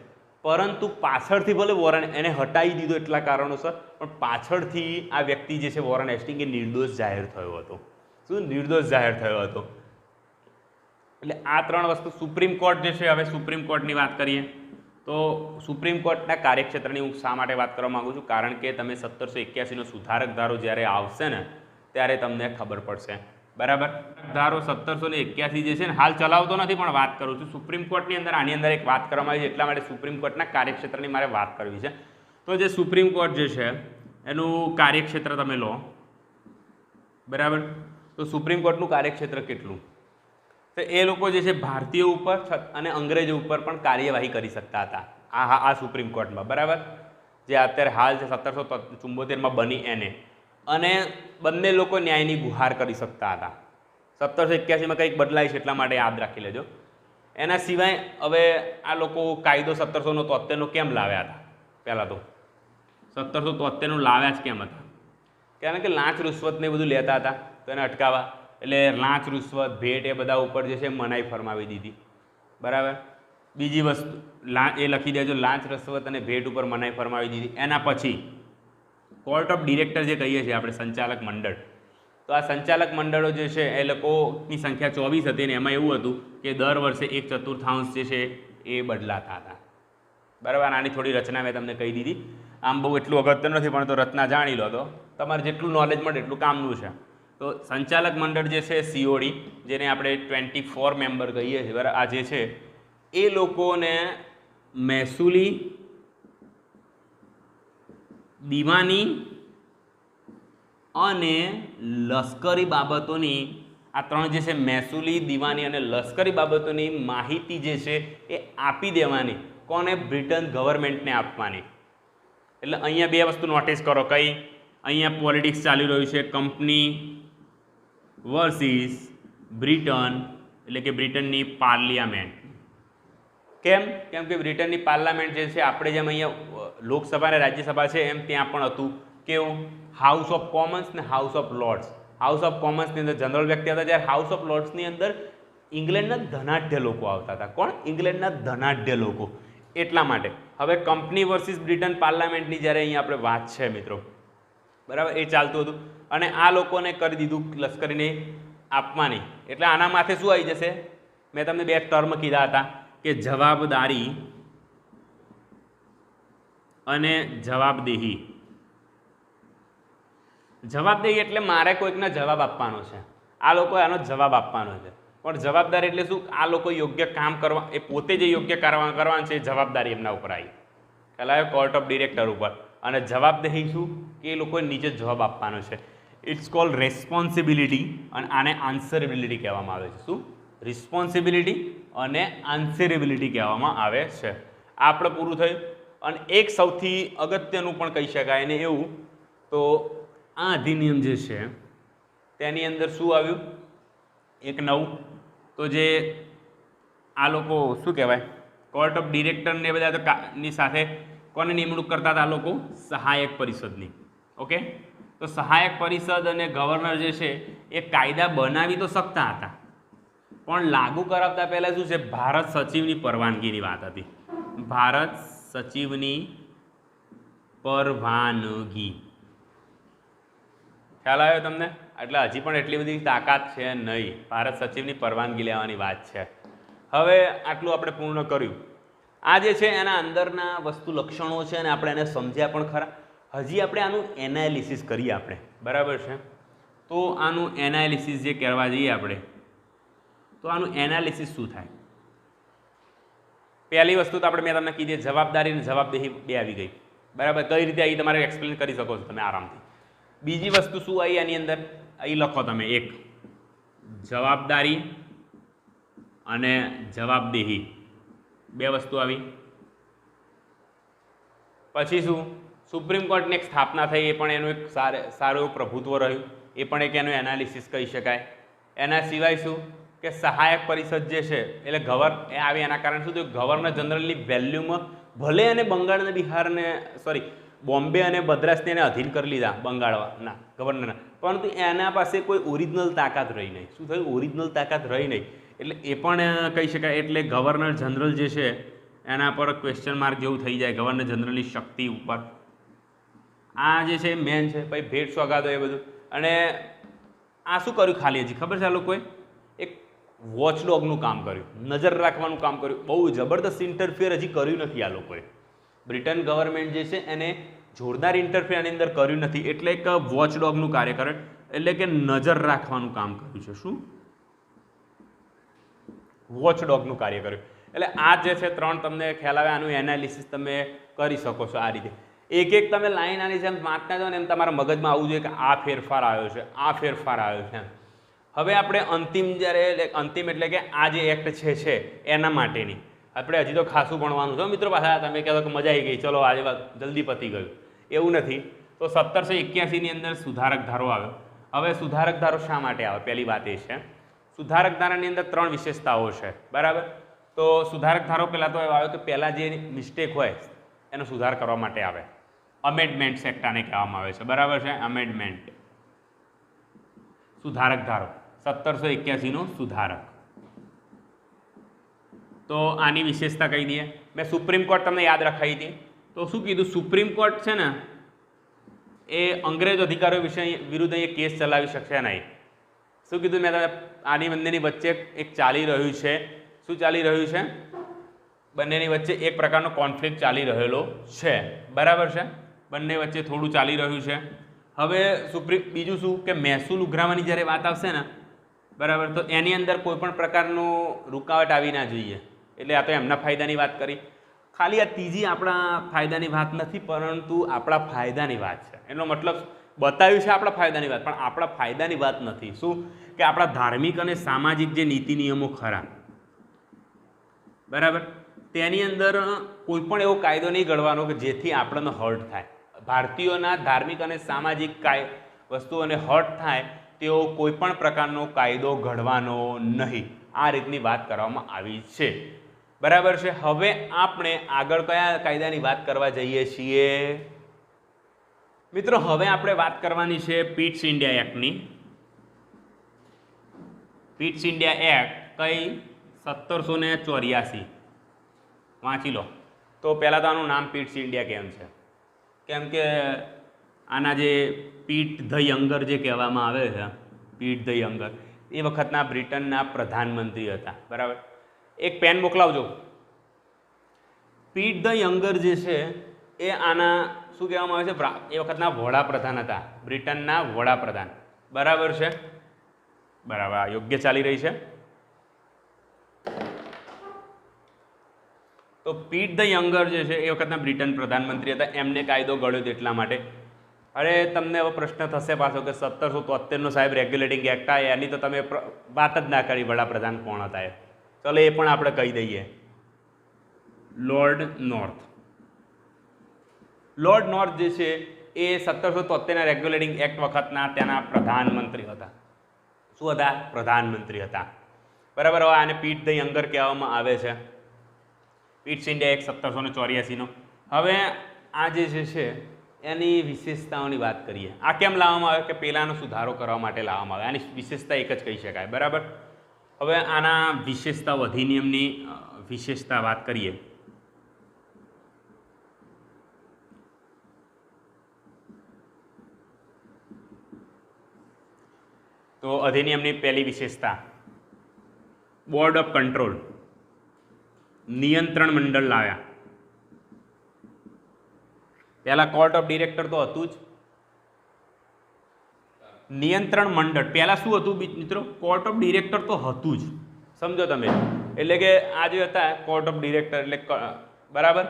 પરંતુ પાછળથી ભલે વોરન એને હટાવી દીધો એટલા કારણોસર, પણ પાછળથી આ વ્યક્તિ જે છે વોરન હેસ્ટિંગ એ નિર્દોષ જાહેર થયો હતો. શું? નિર્દોષ જાહેર થયો હતો. એટલે આ 3 વસ્તુ. સુપ્રીમ કોર્ટ જે છે, હવે સુપ્રીમ કોર્ટની વાત કરીએ તો સુપ્રીમ કોર્ટના કાર્યક્ષેત્રની હું શા માટે વાત કરવા માગું છું? કારણ કે તમે 1781નો સુધારક ધારો જ્યારે આવશે ને ત્યારે તમને ખબર પડશે. બરાબર. ધારો 1781 જે છે ને, હાલ ચલાવતો નથી પણ વાત કરું છું. સુપ્રીમ કોર્ટની અંદર આની અંદર એક વાત કરવામાં આવી છે, એટલા માટે સુપ્રીમ કોર્ટના કાર્યક્ષેત્રની મારે વાત કરવી છે. તો જે સુપ્રીમ કોર્ટ જે છે એનું કાર્યક્ષેત્ર તમે લો, બરાબર. તો સુપ્રીમ કોર્ટનું કાર્યક્ષેત્ર કેટલું? તો એ લોકો જે છે ભારતીય ઉપર અને અંગ્રેજો ઉપર પણ કાર્યવાહી કરી શકતા હતા આ સુપ્રીમ કોર્ટમાં. બરાબર. જે અત્યારે હાલ છે 1774માં બની એને, અને બંને લોકો ન્યાયની ગુહાર કરી શકતા હતા. 1781માં કંઈક બદલાય છે એટલા માટે યાદ રાખી લેજો. એના સિવાય હવે આ લોકો કાયદો 1773નો કેમ લાવ્યા હતા? પહેલાં તો 1773નું લાવ્યા જ કેમ હતા? કારણ કે લાંચ રૂશ્વત ને બધું લેતા હતા, તો એને અટકાવવા. એટલે લાંચ રૂશ્વત ભેટ એ બધા ઉપર જે છે મનાઈ ફરમાવી દીધી. બરાબર. બીજી વસ્તુ એ લખી દેજો, લાંચ રૂશ્વત અને ભેટ ઉપર મનાઈ ફરમાવી દીધી. એના પછી કોર્ટ ઓફ ડિરેક્ટર જે કહીએ છીએ આપણે, સંચાલક મંડળ. તો આ સંચાલક મંડળો જે છે એ લોકોની સંખ્યા 24 હતી, અને એમાં એવું હતું કે દર વર્ષે 1/4 જે છે એ બદલાતા હતા. બરાબર. આની થોડી રચના મેં તમને કહી દીધી. આમ બહુ એટલું અગત્ય નથી, પણ તો રચના જાણી લો તો તમારે જેટલું નોલેજ મળે એટલું કામનું છે. તો સંચાલક મંડળ જે છે સીઓડી, જેને આપણે 24 મેમ્બર કહીએ છીએ, બરાબર, આ જે છે એ લોકોને મહેસૂલી, દીવાની અને લશ્કરી બાબતોની, આ 3 જે છે મહેસૂલી, દીવાની અને લશ્કરી બાબતોની માહિતી જે છે એ આપી દેવાની. કોને? બ્રિટન ગવર્મેન્ટને આપવાની. એટલે અહીંયા 2 વસ્તુ નોટિસ કરો. કઈ? અહીંયા પોલિટિક્સ ચાલી રહ્યું છે, કંપની વર્સિસ બ્રિટન, એટલે કે બ્રિટનની પાર્લિયામેન્ટ. કેમ? કેમ કે બ્રિટનની પાર્લામેન્ટ જે છે આપણે જેમ અહીંયા લોકસભા અને રાજ્યસભા છે એમ ત્યાં પણ હતું. કેવું? હાઉસ ઓફ કોમન્સ ને House of Lords. House of કોમન્સની અંદર જનરલ વ્યક્તિ હતા, જ્યારે હાઉસ ઓફ લોર્ડ્સની અંદર ઇંગ્લેન્ડના ધનાઢ્ય લોકો આવતા હતા. કોણ? ઇંગ્લેન્ડના ધનાઢ્ય લોકો. એટલા માટે હવે કંપની વર્સિસ બ્રિટન પાર્લામેન્ટની જ્યારે અહીંયા આપણે વાત છે મિત્રો, બરાબર, એ ચાલતું હતું. અને આ લોકોને કરી દીધું લશ્કરીને આપવાની. એટલે આના માથે શું આવી જશે? મેં તમને 2 ટર્મ કીધા હતા કે જવાબદારી અને જવાબદેહી. જવાબદેહી એટલે મારે કોઈકને જવાબ આપવાનો છે, આ લોકો આનો જવાબ આપવાનો છે. પણ જવાબદારી એટલે શું? આ લોકો યોગ્ય કામ કરવા, એ પોતે જે યોગ્ય કરવાનું છે એ જવાબદારી એમના ઉપર આવી. પહેલાં કોર્ટ ઓફ ડિરેક્ટર ઉપર. અને જવાબદેહી શું? કે એ લોકોએ નીચે જવાબ આપવાનો છે. ઇટ્સ કોલ્ડ રેસ્પોન્સિબિલિટી અને આને આન્સરેબિલિટી કહેવામાં આવે છે. શું? રિસ્પોન્સિબિલિટી અને આન્સરેબિલિટી કહેવામાં આવે છે. આ આપણે પૂરું થયું. અને એક સૌથી અગત્યનું પણ કહી શકાય ને એવું, તો આ અધિનિયમ જે છે તેની અંદર શું આવ્યું? એક નવું, તો જે આ લોકો શું કહેવાય, કોર્ટ ઓફ ડિરેક્ટરને બધા તો ની સાથે કોને નિમણૂક કરતા હતા? આ લોકો સહાયક પરિષદની. ઓકે, તો સહાયક પરિષદ અને ગવર્નર જે છે એ કાયદા બનાવી તો શકતા હતા, પણ લાગુ કરાવતા પહેલાં શું છે, ભારત સચિવની પરવાનગીની વાત હતી. ભારત સચિવની પરવાનગી. ખ્યાલ આવ્યો તમને? એટલે હજી પણ એટલી બધી તાકાત છે નહીં. ભારત સચિવની પરવાનગી લેવાની વાત છે. હવે આટલું આપણે પૂર્ણ કર્યું. આ જે છે એના અંદરના વસ્તુ લક્ષણો છે અને આપણે એને સમજ્યા પણ ખરા. હજી આપણે આનું એનાલિસિસ કરીએ આપણે, બરાબર છે? તો આનું એનાલિસિસ જે કરવા જઈએ આપણે, તો આનું એનાલિસિસ શું થાય? પહેલી વસ્તુ તો આપણે મેં તમને કીધી, જવાબદારી અને જવાબદેહી બે આવી ગઈ, બરાબર? કઈ રીતે આવી તમારે એક્સપ્લેન કરી શકો છો તમે આરામથી. બીજી વસ્તુ શું આવી આની અંદર? અહીં લખો તમે, એક જવાબદારી અને જવાબદેહી, બે વસ્તુ આવી. પછી શું? સુપ્રીમ કોર્ટની એક સ્થાપના થઈ, એ પણ એનું એક સારું એવું પ્રભુત્વ રહ્યું, એ પણ એક એનું એનાલિસિસ કહી શકાય. એના સિવાય શું કે સહાયક પરિષદ જે છે એટલે એ આવી, એના કારણે શું થયું? ગવર્નર જનરલની વેલ્યુમાં ભલે અને બંગાળ અને બિહારને બોમ્બે અને મદ્રાસને એને અધીન કરી લીધા બંગાળના ગવર્નરના, પરંતુ એના પાસે કોઈ ઓરિજિનલ તાકાત રહી નહીં. શું થયું? ઓરિજિનલ તાકાત રહી નહીં, એટલે એ પણ કહી શકાય. એટલે ગવર્નર જનરલ જે છે એના પર ક્વેશ્ચન માર્ક જેવું થઈ જાય, ગવર્નર જનરલની શક્તિ ઉપર. આ જે છે મેન છે. પછી ભેટ સોગાદો એ બધું. અને આ શું કર્યું ખાલી હજી ખબર છે? આ લોકોએ એક વોચડોગનું કામ કર્યું, નજર રાખવાનું કામ કર્યું. બહુ જબરદસ્ત ઇન્ટરફિયર હજી કર્યું નથી આ લોકોએ. બ્રિટન ગવર્મેન્ટ જે છે એને જોરદાર ઇન્ટરફિયર આની અંદર કર્યું નથી, એટલે એક વોચડોગનું કાર્ય કરે, એટલે કે નજર રાખવાનું કામ કર્યું છે. શું? વોચડોગનું કાર્ય કર્યું. એટલે આ જે છે ત્રણ તમને ખ્યાલ આવે, આનું એનાલિસિસ તમે કરી શકો છો આ રીતે. એક એક તમે લાઈન આની જેમ વાંચતા જાઓ ને એમ તમારા મગજમાં આવવું જોઈએ કે આ ફેરફાર આવ્યો છે, આ ફેરફાર આવ્યો છે. હવે આપણે અંતિમ એટલે કે આ જે એક્ટ છે એના માટેની આપણે હજી તો ખાસું ભણવાનું છે મિત્રો. પાછા તમે કહેતો કે મજા આવી ગઈ, ચલો આજે જલ્દી પતી ગયું, એવું નથી. તો 1781ની અંદર સુધારક ધારો આવ્યો. હવે સુધારક ધારો શા માટે આવે? પહેલી વાત એ છે, સુધારક ધારાની અંદર ત્રણ વિશેષતાઓ છે, બરાબર? તો સુધારક ધારો પહેલાં તો એવો આવ્યો કે પહેલાં જે મિસ્ટેક હોય એનો સુધાર કરવા માટે આવે. અમેન્ડમેન્ટ એક્ટ આને કહેવામાં આવે છે, બરાબર છે? અમેન્ડમેન્ટ. સુધારક ધારો 1781નો સુધારક. તો આની વિશેષતા કહી દઈએ. મેં સુપ્રીમ કોર્ટ તમને યાદ રખાવી હતી. તો શું કીધું? સુપ્રીમ કોર્ટ છે ને એ અંગ્રેજ અધિકારીઓ વિરુદ્ધ અહીંયા કેસ ચલાવી શકશે નહીં. શું કીધું મેં તમને? આની બંનેની વચ્ચે એક ચાલી રહ્યું છે. શું ચાલી રહ્યું છે? બંનેની વચ્ચે એક પ્રકારનો કોન્ફ્લિક્ટ ચાલી રહેલો છે, બરાબર છે? બંને વચ્ચે થોડું ચાલી રહ્યું છે. હવે બીજું શું કે મહેસૂલ ઉઘરાવાની જ્યારે વાત આવશે ને, બરાબર, તો એની અંદર કોઈ પણ પ્રકારનું રૂકાવટ આવી ના જોઈએ. એટલે આ તો એમના ફાયદાની વાત કરી. ખાલી આ ત્રીજી આપણા ફાયદાની વાત નથી, પરંતુ આપણા ફાયદાની વાત છે. એનો મતલબ બતાવ્યું છે આપણા ફાયદાની વાત, પણ આપણા ફાયદાની વાત નથી. શું કે આપણા ધાર્મિક અને સામાજિક જે નીતિ નિયમો ખરા, બરાબર, તેની અંદર કોઈ પણ એવો કાયદો નહીં ઘડવાનો કે જેથી આપણને હર્ટ થાય. ભારતીયોના ધાર્મિક અને સામાજિક વસ્તુઓને હર્ટ થાય તેવો કોઈ પણ પ્રકારનો કાયદો ઘડવાનો નહીં. આ રીતની વાત કરવામાં આવી છે, બરાબર છે? હવે આપણે આગળ કયા કાયદાની વાત કરવા જઈએ છીએ મિત્રો? હવે આપણે વાત કરવાની છે પિટ્સ ઇન્ડિયા એક્ટની. પિટ્સ ઇન્ડિયા એક્ટ કઈ? 1784. વાંચી લો. તો પહેલાં તો આનું નામ પિટ્સ ઇન્ડિયા કેમ છે? કેમ કે આના જે પીટ ધ યંગર જે કહેવામાં આવે છે, પીટ ધ યંગર એ વખતના બ્રિટનના પ્રધાનમંત્રી હતા, બરાબર? એક પેન મોકલાવજો. પીટ ધ યંગર જે છે એ આના શું કહેવામાં આવે છે? એ વખતના વડાપ્રધાન હતા, બ્રિટનના વડાપ્રધાન, બરાબર છે? બરાબર, આ યોગ્ય ચાલી રહી છે. તો પીટ ધ યંગર જે છે એ વખતના બ્રિટન પ્રધાનમંત્રી હતા. એમને કાયદો ઘડ્યો હતો એટલા માટે અરે તમને હવે પ્રશ્ન થશે પાછો કે 1773નો સાહેબ રેગ્યુલેટિંગ એક્ટ આવે એની તો તમે વાત જ ના કરી વડાપ્રધાન કોણ હતા એ. ચલો એ પણ આપણે કહી દઈએ. Lord north. લોર્ડ નોર્થ જે છે એ 1773ના રેગ્યુલેટિંગ એક્ટ વખતના ત્યાંના પ્રધાનમંત્રી હતા. શું હતા? પ્રધાનમંત્રી હતા. બરાબર. હવે આને પીટ ધ યંગર કહેવામાં આવે છે. પીટ્સ ઇન્ડિયા એક્ટ 1784નો. હવે આ જે છે એની વિશેષતાઓની વાત કરીએ. આ કેમ લાવવામાં આવે કે પહેલાંનો સુધારો કરવા માટે લાવવામાં આવે. આની વિશેષતા એક જ કહી શકાય. બરાબર. હવે આના વિશેષતાઓ અધિનિયમની વિશેષતા વાત કરીએ. તો અધિનિયમની પહેલી વિશેષતા બોર્ડ ઓફ કંટ્રોલ, નિયંત્રણ મંડળ લાવ્યા. પહેલા કોર્ટ ઓફ ડિરેક્ટર તો હતું જ. નિયંત્રણ મંડળ પહેલા શું હતું મિત્રો? કોર્ટ ઓફ ડિરેક્ટર તો હતું જ. સમજો તમે. એટલે કે આ જે હતા કોર્ટ ઓફ ડિરેક્ટર એટલે બરાબર.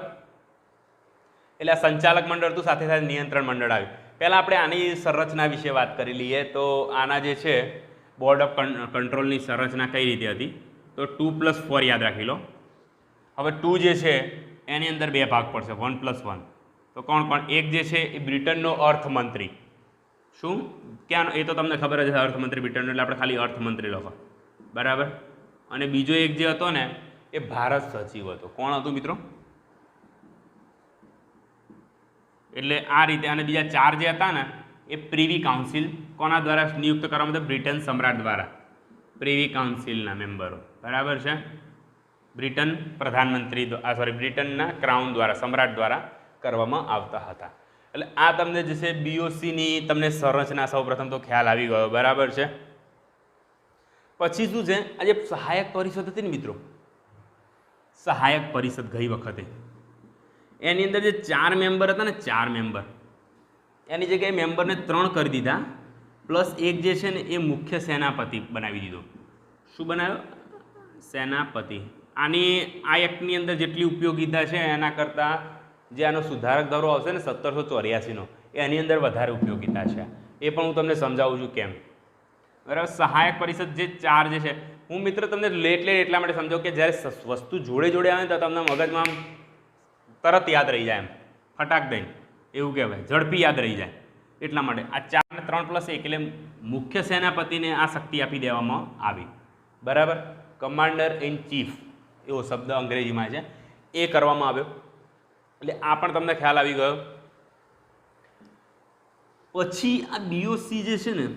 એટલે આ સંચાલક મંડળ હતું, સાથે સાથે નિયંત્રણ મંડળ આવ્યું. પહેલાં આપણે આની સંરચના વિશે વાત કરી લઈએ. તો આના જે છે બોર્ડ ઓફ કંટ્રોલની સંરચના કઈ રીતે હતી? તો 2+4 યાદ રાખી લો. હવે 2 જે છે એની અંદર બે ભાગ પડશે, 1+1. તો કોણ કોણ? એક જે છે એ બ્રિટનનો અર્થમંત્રી. શું? ક્યાંનો? એ તો તમને ખબર જ છે, અર્થમંત્રી બ્રિટનનો, એટલે આપણે ખાલી અર્થમંત્રી લખો. બરાબર. અને બીજો એક જે હતો ને એ ભારત સચિવ હતો. કોણ હતું મિત્રો? એટલે આ રીતે. અને બીજા 4 જે હતા ને એ પ્રીવી કાઉન્સિલ. કોના દ્વારા નિયુક્ત કરવામાં હતા? બ્રિટન સમ્રાટ દ્વારા. પ્રીવી કાઉન્સિલના મેમ્બરો. બરાબર છે. બ્રિટન પ્રધાનમંત્રી બ્રિટનના ક્રાઉન દ્વારા, સમ્રાટ દ્વારા કરવામાં આવતા હતા. એટલે આ તમને જે છે બીઓસીની તમને સંરચના સૌપ્રથમ તો ખ્યાલ આવી ગયો. બરાબર છે. પછી શું છે? આ જે સહાયક પરિષદ હતી ને મિત્રો, સહાયક પરિષદ ગઈ વખતે એની અંદર જે 4 મેમ્બર હતા ને, 4 મેમ્બર, એની જગ્યાએ મેમ્બરને 3 કરી દીધા. પ્લસ એક જે છે ને એ મુખ્ય સેનાપતિ બનાવી દીધો. શું બનાવ્યો? સેનાપતિ. આ એક્ટની અંદર જેટલી ઉપયોગિતા છે એના કરતાં જે આનો સુધારક ધારો આવશે ને 1784નો એની અંદર વધારે ઉપયોગિતા છે. એ પણ હું તમને સમજાવું છું કેમ. બરાબર. સહાયક પરિષદ જે 4 જે છે, હું મિત્ર તમને લેટ એટલા માટે સમજાવું કે જ્યારે વસ્તુ જોડે જોડે આવે ને તો તમને મગજમાં તરત યાદ રહી જાય, એમ ફટાક દઈને એવું કહેવાય, ઝડપી યાદ રહી જાય. એટલા માટે આ 4 ને 3+1 એટલે મુખ્ય સેનાપતિને આ શક્તિ આપી દેવામાં આવી. બરાબર. કમાન્ડર ઇન ચીફ એવો શબ્દ અંગ્રેજીમાં છે, એ કરવામાં આવ્યો. એટલે આ પણ તમને ખ્યાલ આવી ગયો. પછી આ બીઓસી જે છે ને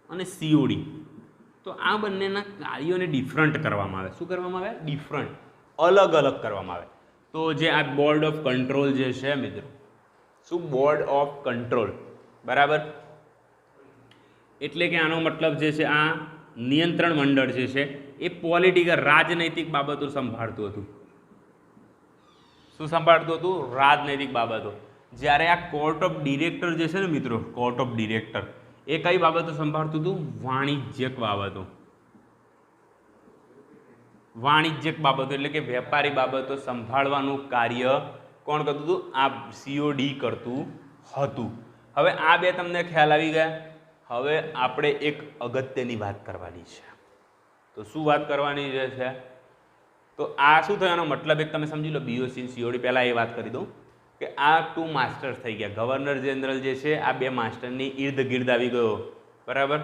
અને સીઓડી, તો આ બંનેના કાર્યોને ડિફરન્ટ કરવામાં આવે. શું કરવામાં આવે? ડિફરન્ટ, અલગ અલગ કરવામાં આવે. તો જે આ બોર્ડ ઓફ કંટ્રોલ જે છે મિત્રો, શું? Board of control. બરાબર. એટલે કે આનો મતલબ જે છે આ નિયંત્રણ મંડળ જે છે એ પોલિટિકલ, રાજનૈતિક બાબતો સંભાળતું હતું. શું સંભાળતું હતું? રાજનૈતિક બાબતો. જ્યારે આ કોર્ટ ઓફ ડિરેક્ટર જે છે ને મિત્રો, કોર્ટ ઓફ ડિરેક્ટર એ કઈ બાબતો સંભાળતું હતું? વાણિજ્યક બાબતો. વાણિજ્યક બાબતો એટલે કે વેપારી બાબતો સંભાળવાનું કાર્ય કોણ કરતું હતું? આ સીઓડી કરતું હતું. હવે આ બે તમને ખ્યાલ આવી ગયા. હવે આપણે એક અગત્યની વાત કરવાની છે. તો શું વાત કરવાની છે? તો આ શું થયો? એનો મતલબ એક તમે સમજી લો. બીઓસી સીઓડી પહેલાં એ વાત કરી દઉં કે આ 2 માસ્ટર્સ થઈ ગયા. ગવર્નર જનરલ જે છે આ 2 માસ્ટરની ઇર્દ ગિર્દ આવી ગયો. બરાબર.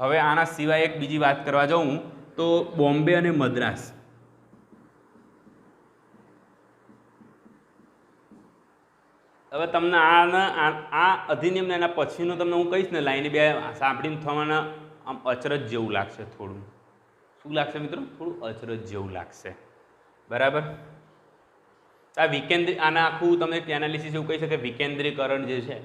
હવે આના સિવાય એક બીજી વાત કરવા જાઉં તો બોમ્બે અને મદ્રાસ. હવે તમને આ અધિનિયમને એના પછીનું તમને હું કહીશ ને લાઈન બે સાંભળીને થવાના આમ અચરજ જેવું લાગશે થોડું. શું લાગશે મિત્રો? થોડું અચરજ જેવું લાગશે. બરાબર. આ આના આખું તમે એનાલિસિસ એવું કહી શકે. વિકેન્દ્રીકરણ જે છે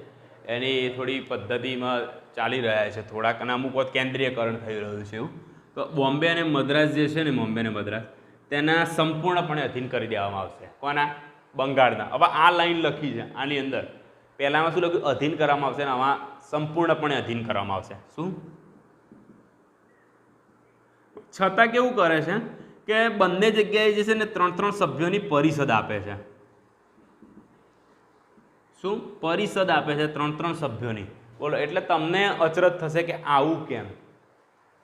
એની થોડી પદ્ધતિમાં ચાલી રહ્યા છે થોડાક, અને અમુક વખત કેન્દ્રીયકરણ થઈ રહ્યું છે એવું. તો બોમ્બે અને મદ્રાસ જે છે ને, બોમ્બે અને મદ્રાસ તેના સંપૂર્ણપણે અધીન કરી દેવામાં આવશે. કોના? બંગાળના. હવે આ લાઈન લખી છે આની અંદર. પહેલામાં શું લખ્યું? અધીન કરવામાં આવશે, ને આમાં સંપૂર્ણપણે અધીન કરવામાં આવશે. શું? છતાં કેવું કરે છે કે બંને જગ્યાએ જે છે ને 3-3 સભ્યોની પરિષદ આપે છે. શું પરિષદ આપે છે 3 સભ્યોની. બોલો, એટલે તમને અચરજ થશે કે આવું કેમ.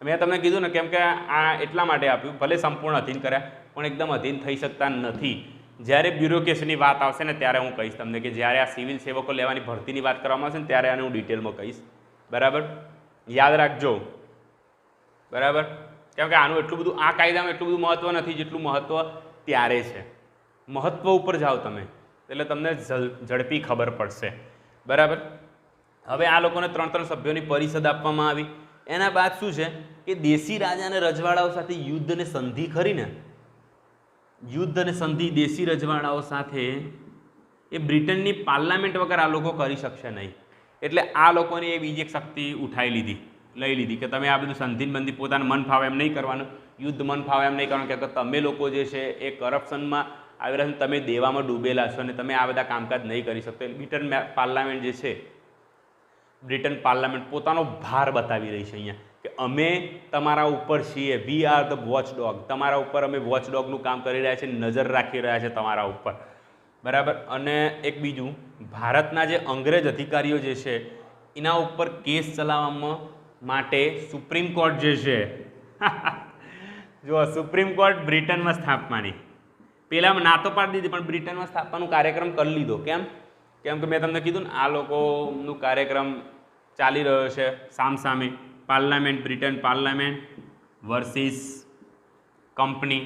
મેં તમને કીધું ને, કેમ કે આ એટલા માટે આપ્યું, ભલે સંપૂર્ણ અધીન કર્યા પણ એકદમ અધીન થઈ શકતા નથી. જ્યારે બ્યુરોક્રેસીની વાત આવશે ને ત્યારે હું કહીશ તમને, કે જ્યારે આ સિવિલ સેવકો લેવાની ભરતીની વાત કરવામાં આવશે ને ત્યારે આને હું ડિટેલમાં કહીશ. બરાબર, યાદ રાખજો. બરાબર, કેમ કે આનું એટલું બધું, આ કાયદામાં એટલું બધું મહત્ત્વ નથી જેટલું મહત્ત્વ ત્યારે છે. મહત્ત્વ ઉપર જાઓ તમે એટલે તમને ઝડપી ખબર પડશે. બરાબર, હવે આ લોકોને 3 સભ્યોની પરિષદ આપવામાં આવી. એના બાદ શું છે કે દેશી રાજા અને રજવાડાઓ સાથે યુદ્ધ અને સંધિ કરીને, યુદ્ધ અને સંધિ દેશી રજવાડાઓ સાથે એ બ્રિટનની પાર્લામેન્ટ વગર આ લોકો કરી શકશે નહીં. એટલે આ લોકોની એ બીજી એક શક્તિ લઈ લીધી કે તમે આ બધું સંધિનબંધી પોતાનું મન ફાવે એમ નહીં કરવાનું, યુદ્ધ મન ફાવે એમ નહીં કરવાનું, કે તમે લોકો જે છે એ કરપ્શનમાં આવી રહ્યા, તમે દેવામાં ડૂબેલા છો અને તમે આ બધા કામકાજ નહીં કરી શકતો. બ્રિટન પાર્લામેન્ટ જે છે, બ્રિટન પાર્લામેન્ટ પોતાનો ભાર બતાવી રહી છે અહીંયા કે અમે તમારા ઉપર છીએ, વી આર ધ વોચડોગ, તમારા ઉપર અમે વોચડોગનું કામ કરી રહ્યા છીએ, નજર રાખી રહ્યા છે તમારા ઉપર. બરાબર, અને એક બીજું, ભારતના જે અંગ્રેજ અધિકારીઓ જે છે એના ઉપર કેસ ચલાવવામાં માટે સુપ્રીમ કોર્ટ જે છે જો સુપ્રીમ કોર્ટ બ્રિટનમાં સ્થાપવાની, પહેલાં ના તો પાડી દીધી પણ બ્રિટનમાં સ્થાપવાનો કાર્યક્રમ કરી લીધો. કેમ કે મેં તમને કીધું ને, આ લોકોનું કાર્યક્રમ ચાલી રહ્યો છે સામસામે. Parliament, Britain parliament versus company.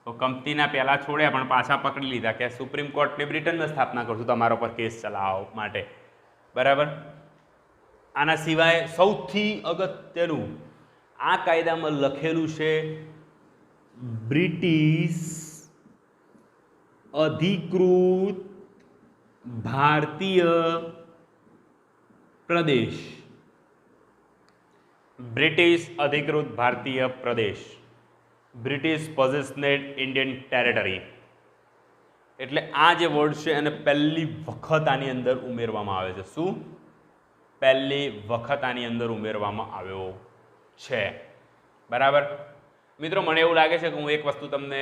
તો કંપનીના પહેલાં છોડ્યા પણ પાછા પકડી લીધા કે સુપ્રીમ કોર્ટની બ્રિટનમાં સ્થાપના કરશું તમારા પર કેસ ચલાવવા માટે. બરાબર, આના સિવાય સૌથી અગત્યનું આ કાયદામાં લખેલું છે બ્રિટિશ અધિકૃત ભારતીય પ્રદેશ. બ્રિટિશ અધિકૃત ભારતીય પ્રદેશ, બ્રિટિશ પોઝેસ્નેડ ઇન્ડિયન ટેરેટરી. એટલે આ જે વર્ડ છે એને પહેલી વખત આની અંદર ઉમેરવામાં આવે છે. શું? પહેલી વખત આની અંદર ઉમેરવામાં આવ્યો છે. બરાબર મિત્રો, મને એવું લાગે છે કે હું એક વસ્તુ તમને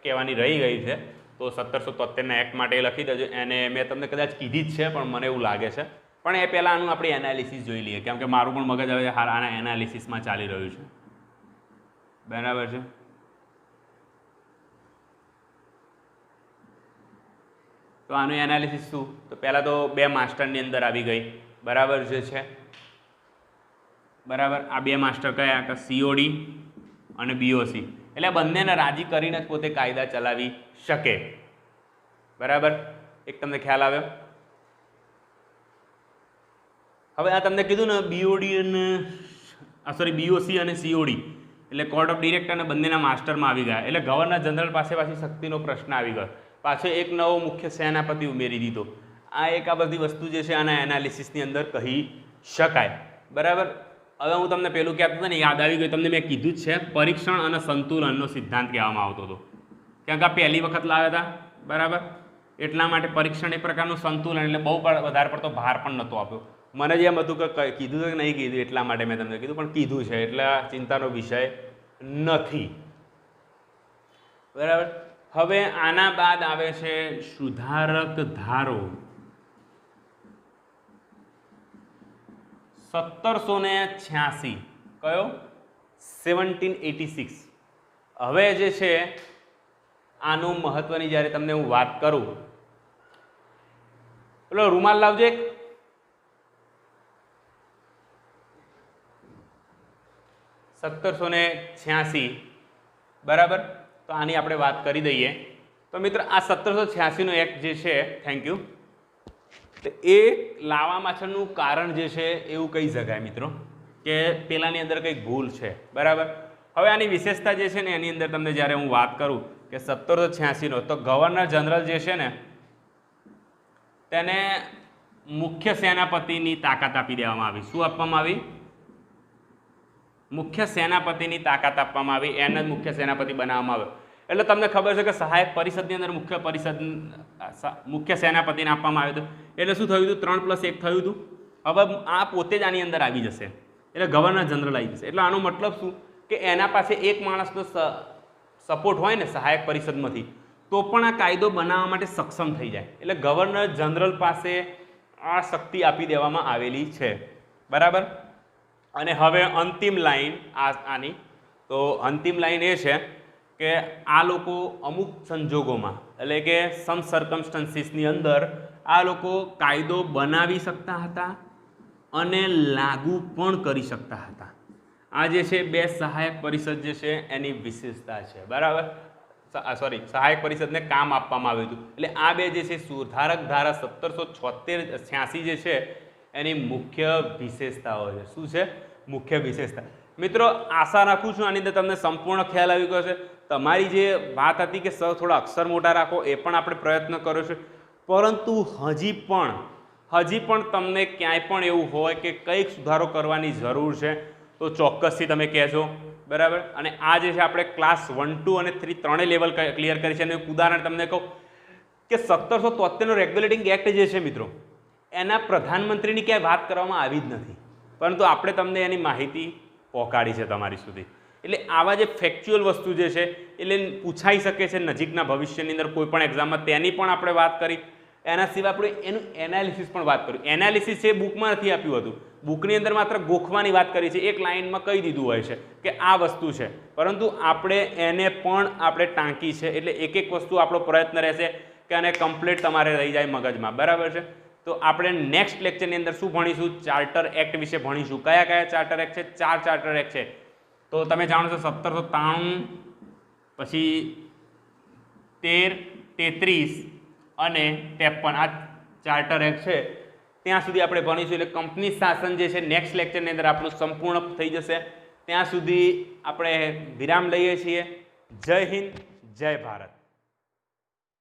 કહેવાની રહી ગઈ છે, તો 1773ના એક્ટ માટે લખી દેજો. એને મેં તમને કદાચ કીધી જ છે પણ મને એવું લાગે છે. પણ એ પહેલાં આનું આપણે એનાલિસિસ જોઈ લઈએ, કેમ કે મારું પણ મગજ હવે હાલ આના એનાલિસિસમાં ચાલી રહ્યું છે. બરાબર છે, તો આનું એનાલિસિસ શું? તો પહેલાં તો 2 માસ્ટરની અંદર આવી ગઈ. બરાબર જે છે, બરાબર, આ 2 માસ્ટર કયા? કે COD અને BOC. એટલે બંનેને રાજી કરીને જ પોતે કાયદા ચલાવી શકે. બરાબર, એક તમને ખ્યાલ આવ્યો? હવે આ તમને કીધું ને BOC અને COD એટલે કોર્ટ ઓફ ડિરેક્ટર અને બંનેના માસ્ટરમાં આવી ગયા. એટલે ગવર્નર જનરલ પાસે પાછી શક્તિનો પ્રશ્ન આવી ગયો. પાછો એક નવો મુખ્ય સેનાપતિ ઉમેરી દીધો. આ બધી વસ્તુ જે છે આના એનાલિસિસની અંદર કહી શકાય. બરાબર, હવે હું તમને પેલું કહેતો હતો ને, યાદ આવી ગયું, તમને મેં કીધું જ છે, પરીક્ષણ અને સંતુલનનો સિદ્ધાંત કહેવામાં આવતો હતો. કેમ કે આ પહેલી વખત લાવ્યા હતા. બરાબર, એટલા માટે પરીક્ષણ એક પ્રકારનું સંતુલન, એટલે બહુ વધારે પડતો ભાર પણ નહોતો આપ્યો. મને જ એમ હતું કે કીધું કે નહીં કીધું, એટલા માટે મેં તમને કીધું, પણ કીધું છે એટલે ચિંતાનો વિષય નથી. બરાબર, હવે આના બાદ આવે છે સુધારક ધારો 1786. કયો? 1786. હવે જે છે આનું મહત્વની જ્યારે તમને હું વાત કરું, પેલો રૂમાલ લાવજો એક. 1786. બરાબર, તો આની આપણે વાત કરી દઈએ. તો મિત્ર, આ 1786નો એક્ટ જે છે, થેન્ક યુ, તો એ લાવવા પાછળનું કારણ જે છે એવું કહી શકાય મિત્રો કે પેલાની અંદર કંઈક ભૂલ છે. બરાબર, હવે આની વિશેષતા જે છે ને એની અંદર તમને જ્યારે હું વાત કરું કે 1786નો, તો ગવર્નર જનરલ જે છે ને તેને મુખ્ય સેનાપતિની તાકાત આપી દેવામાં આવી. શું આપવામાં આવી? મુખ્ય સેનાપતિની તાકાત આપવામાં આવી. એને જ મુખ્ય સેનાપતિ બનાવવામાં આવ્યો. એટલે તમને ખબર છે કે સહાયક પરિષદની અંદર મુખ્ય સેનાપતિને આપવામાં આવ્યું હતું. એટલે શું થયું હતું? 3+1 થયું હતું. હવે આ પોતે જ આની અંદર આવી જશે, એટલે ગવર્નર જનરલ આવી જશે. એટલે આનો મતલબ શું કે એના પાસે એક માણસનો સપોર્ટ હોય ને સહાયક પરિષદમાંથી, તો પણ આ કાયદો બનાવવા માટે સક્ષમ થઈ જાય. એટલે ગવર્નર જનરલ પાસે આ શક્તિ આપી દેવામાં આવેલી છે, બરાબર. અને હવે અંતિમ લાઈન આની, તો અંતિમ લાઈન એ છે કે આ લોકો અમુક સંજોગોમાં, એટલે કે સમ સર્કમસ્ટન્સીસની અંદર આ લોકો કાયદો બનાવી શકતા હતા અને લાગુ પણ કરી શકતા હતા. આ જે છે બે સહાયક પરિષદ જે છે એની વિશેષતા છે, બરાબર. સહાયક પરિષદને કામ આપવામાં આવ્યું હતું. એટલે આ બે જે છે સુધારક ધારા 1786 જે છે એની મુખ્ય વિશેષતાઓ છે. શું છે? મુખ્ય વિશેષતા. મિત્રો, આશા રાખું છું આની અંદર તમને સંપૂર્ણ ખ્યાલ આવી ગયો છે. તમારી જે વાત હતી કે સર થોડા અક્ષર મોટા રાખો, એ પણ આપણે પ્રયત્ન કર્યો છે. પરંતુ હજી પણ તમને ક્યાંય પણ એવું હોય કે કંઈક સુધારો કરવાની જરૂર છે તો ચોક્કસથી તમે કહેજો, બરાબર. અને આ જે છે આપણે ક્લાસ 1, 2 અને 3 ત્રણેય લેવલ ક્લિયર કરી છે. અને એક ઉદાહરણ તમને કહું કે 1773નો રેગ્યુલેટિંગ એક્ટ જે છે મિત્રો, એના પ્રધાનમંત્રીની ક્યાંય વાત કરવામાં આવી જ નથી, પરંતુ આપણે તમને એની માહિતી પહોંચાડી છે તમારી સુધી. એટલે આવા જે ફેક્ચ્યુઅલ વસ્તુ જે છે એટલે પૂછાઈ શકે છે નજીકના ભવિષ્યની અંદર કોઈ પણ એક્ઝામમાં, તેની પણ આપણે વાત કરી. એના સિવાય આપણે એનું એનાલિસિસ પણ વાત કર્યું. એનાલિસિસ એ બુકમાં નથી આપ્યું હતું, બુકની અંદર માત્ર ગોખવાની વાત કરી છે, એક લાઇનમાં કહી દીધું હોય છે કે આ વસ્તુ છે, પરંતુ આપણે એને પણ આપણે ટાંકી છે. એટલે એક એક વસ્તુ આપણો પ્રયત્ન રહેશે કે આને કમ્પ્લીટ તમારે રહી જાય મગજમાં, બરાબર છે. તો આપણે નેક્સ્ટ લેક્ચરની અંદર શું ભણીશું? ચાર્ટર એક્ટ વિશે ભણીશું. કયા કયા ચાર્ટર એક્ટ છે? 4 ચાર્ટર એક્ટ છે. તો તમે જાણો છો 1793, પછી 13, 33 અને 53 આ ચાર્ટર એક્ટ છે. ત્યાં સુધી આપણે ભણીશું. એટલે કંપની શાસન જે છે નેક્સ્ટ લેક્ચરની અંદર આપણું સંપૂર્ણ થઈ જશે. ત્યાં સુધી આપણે વિરામ લઈએ છીએ. જય હિન્દ, જય ભારત.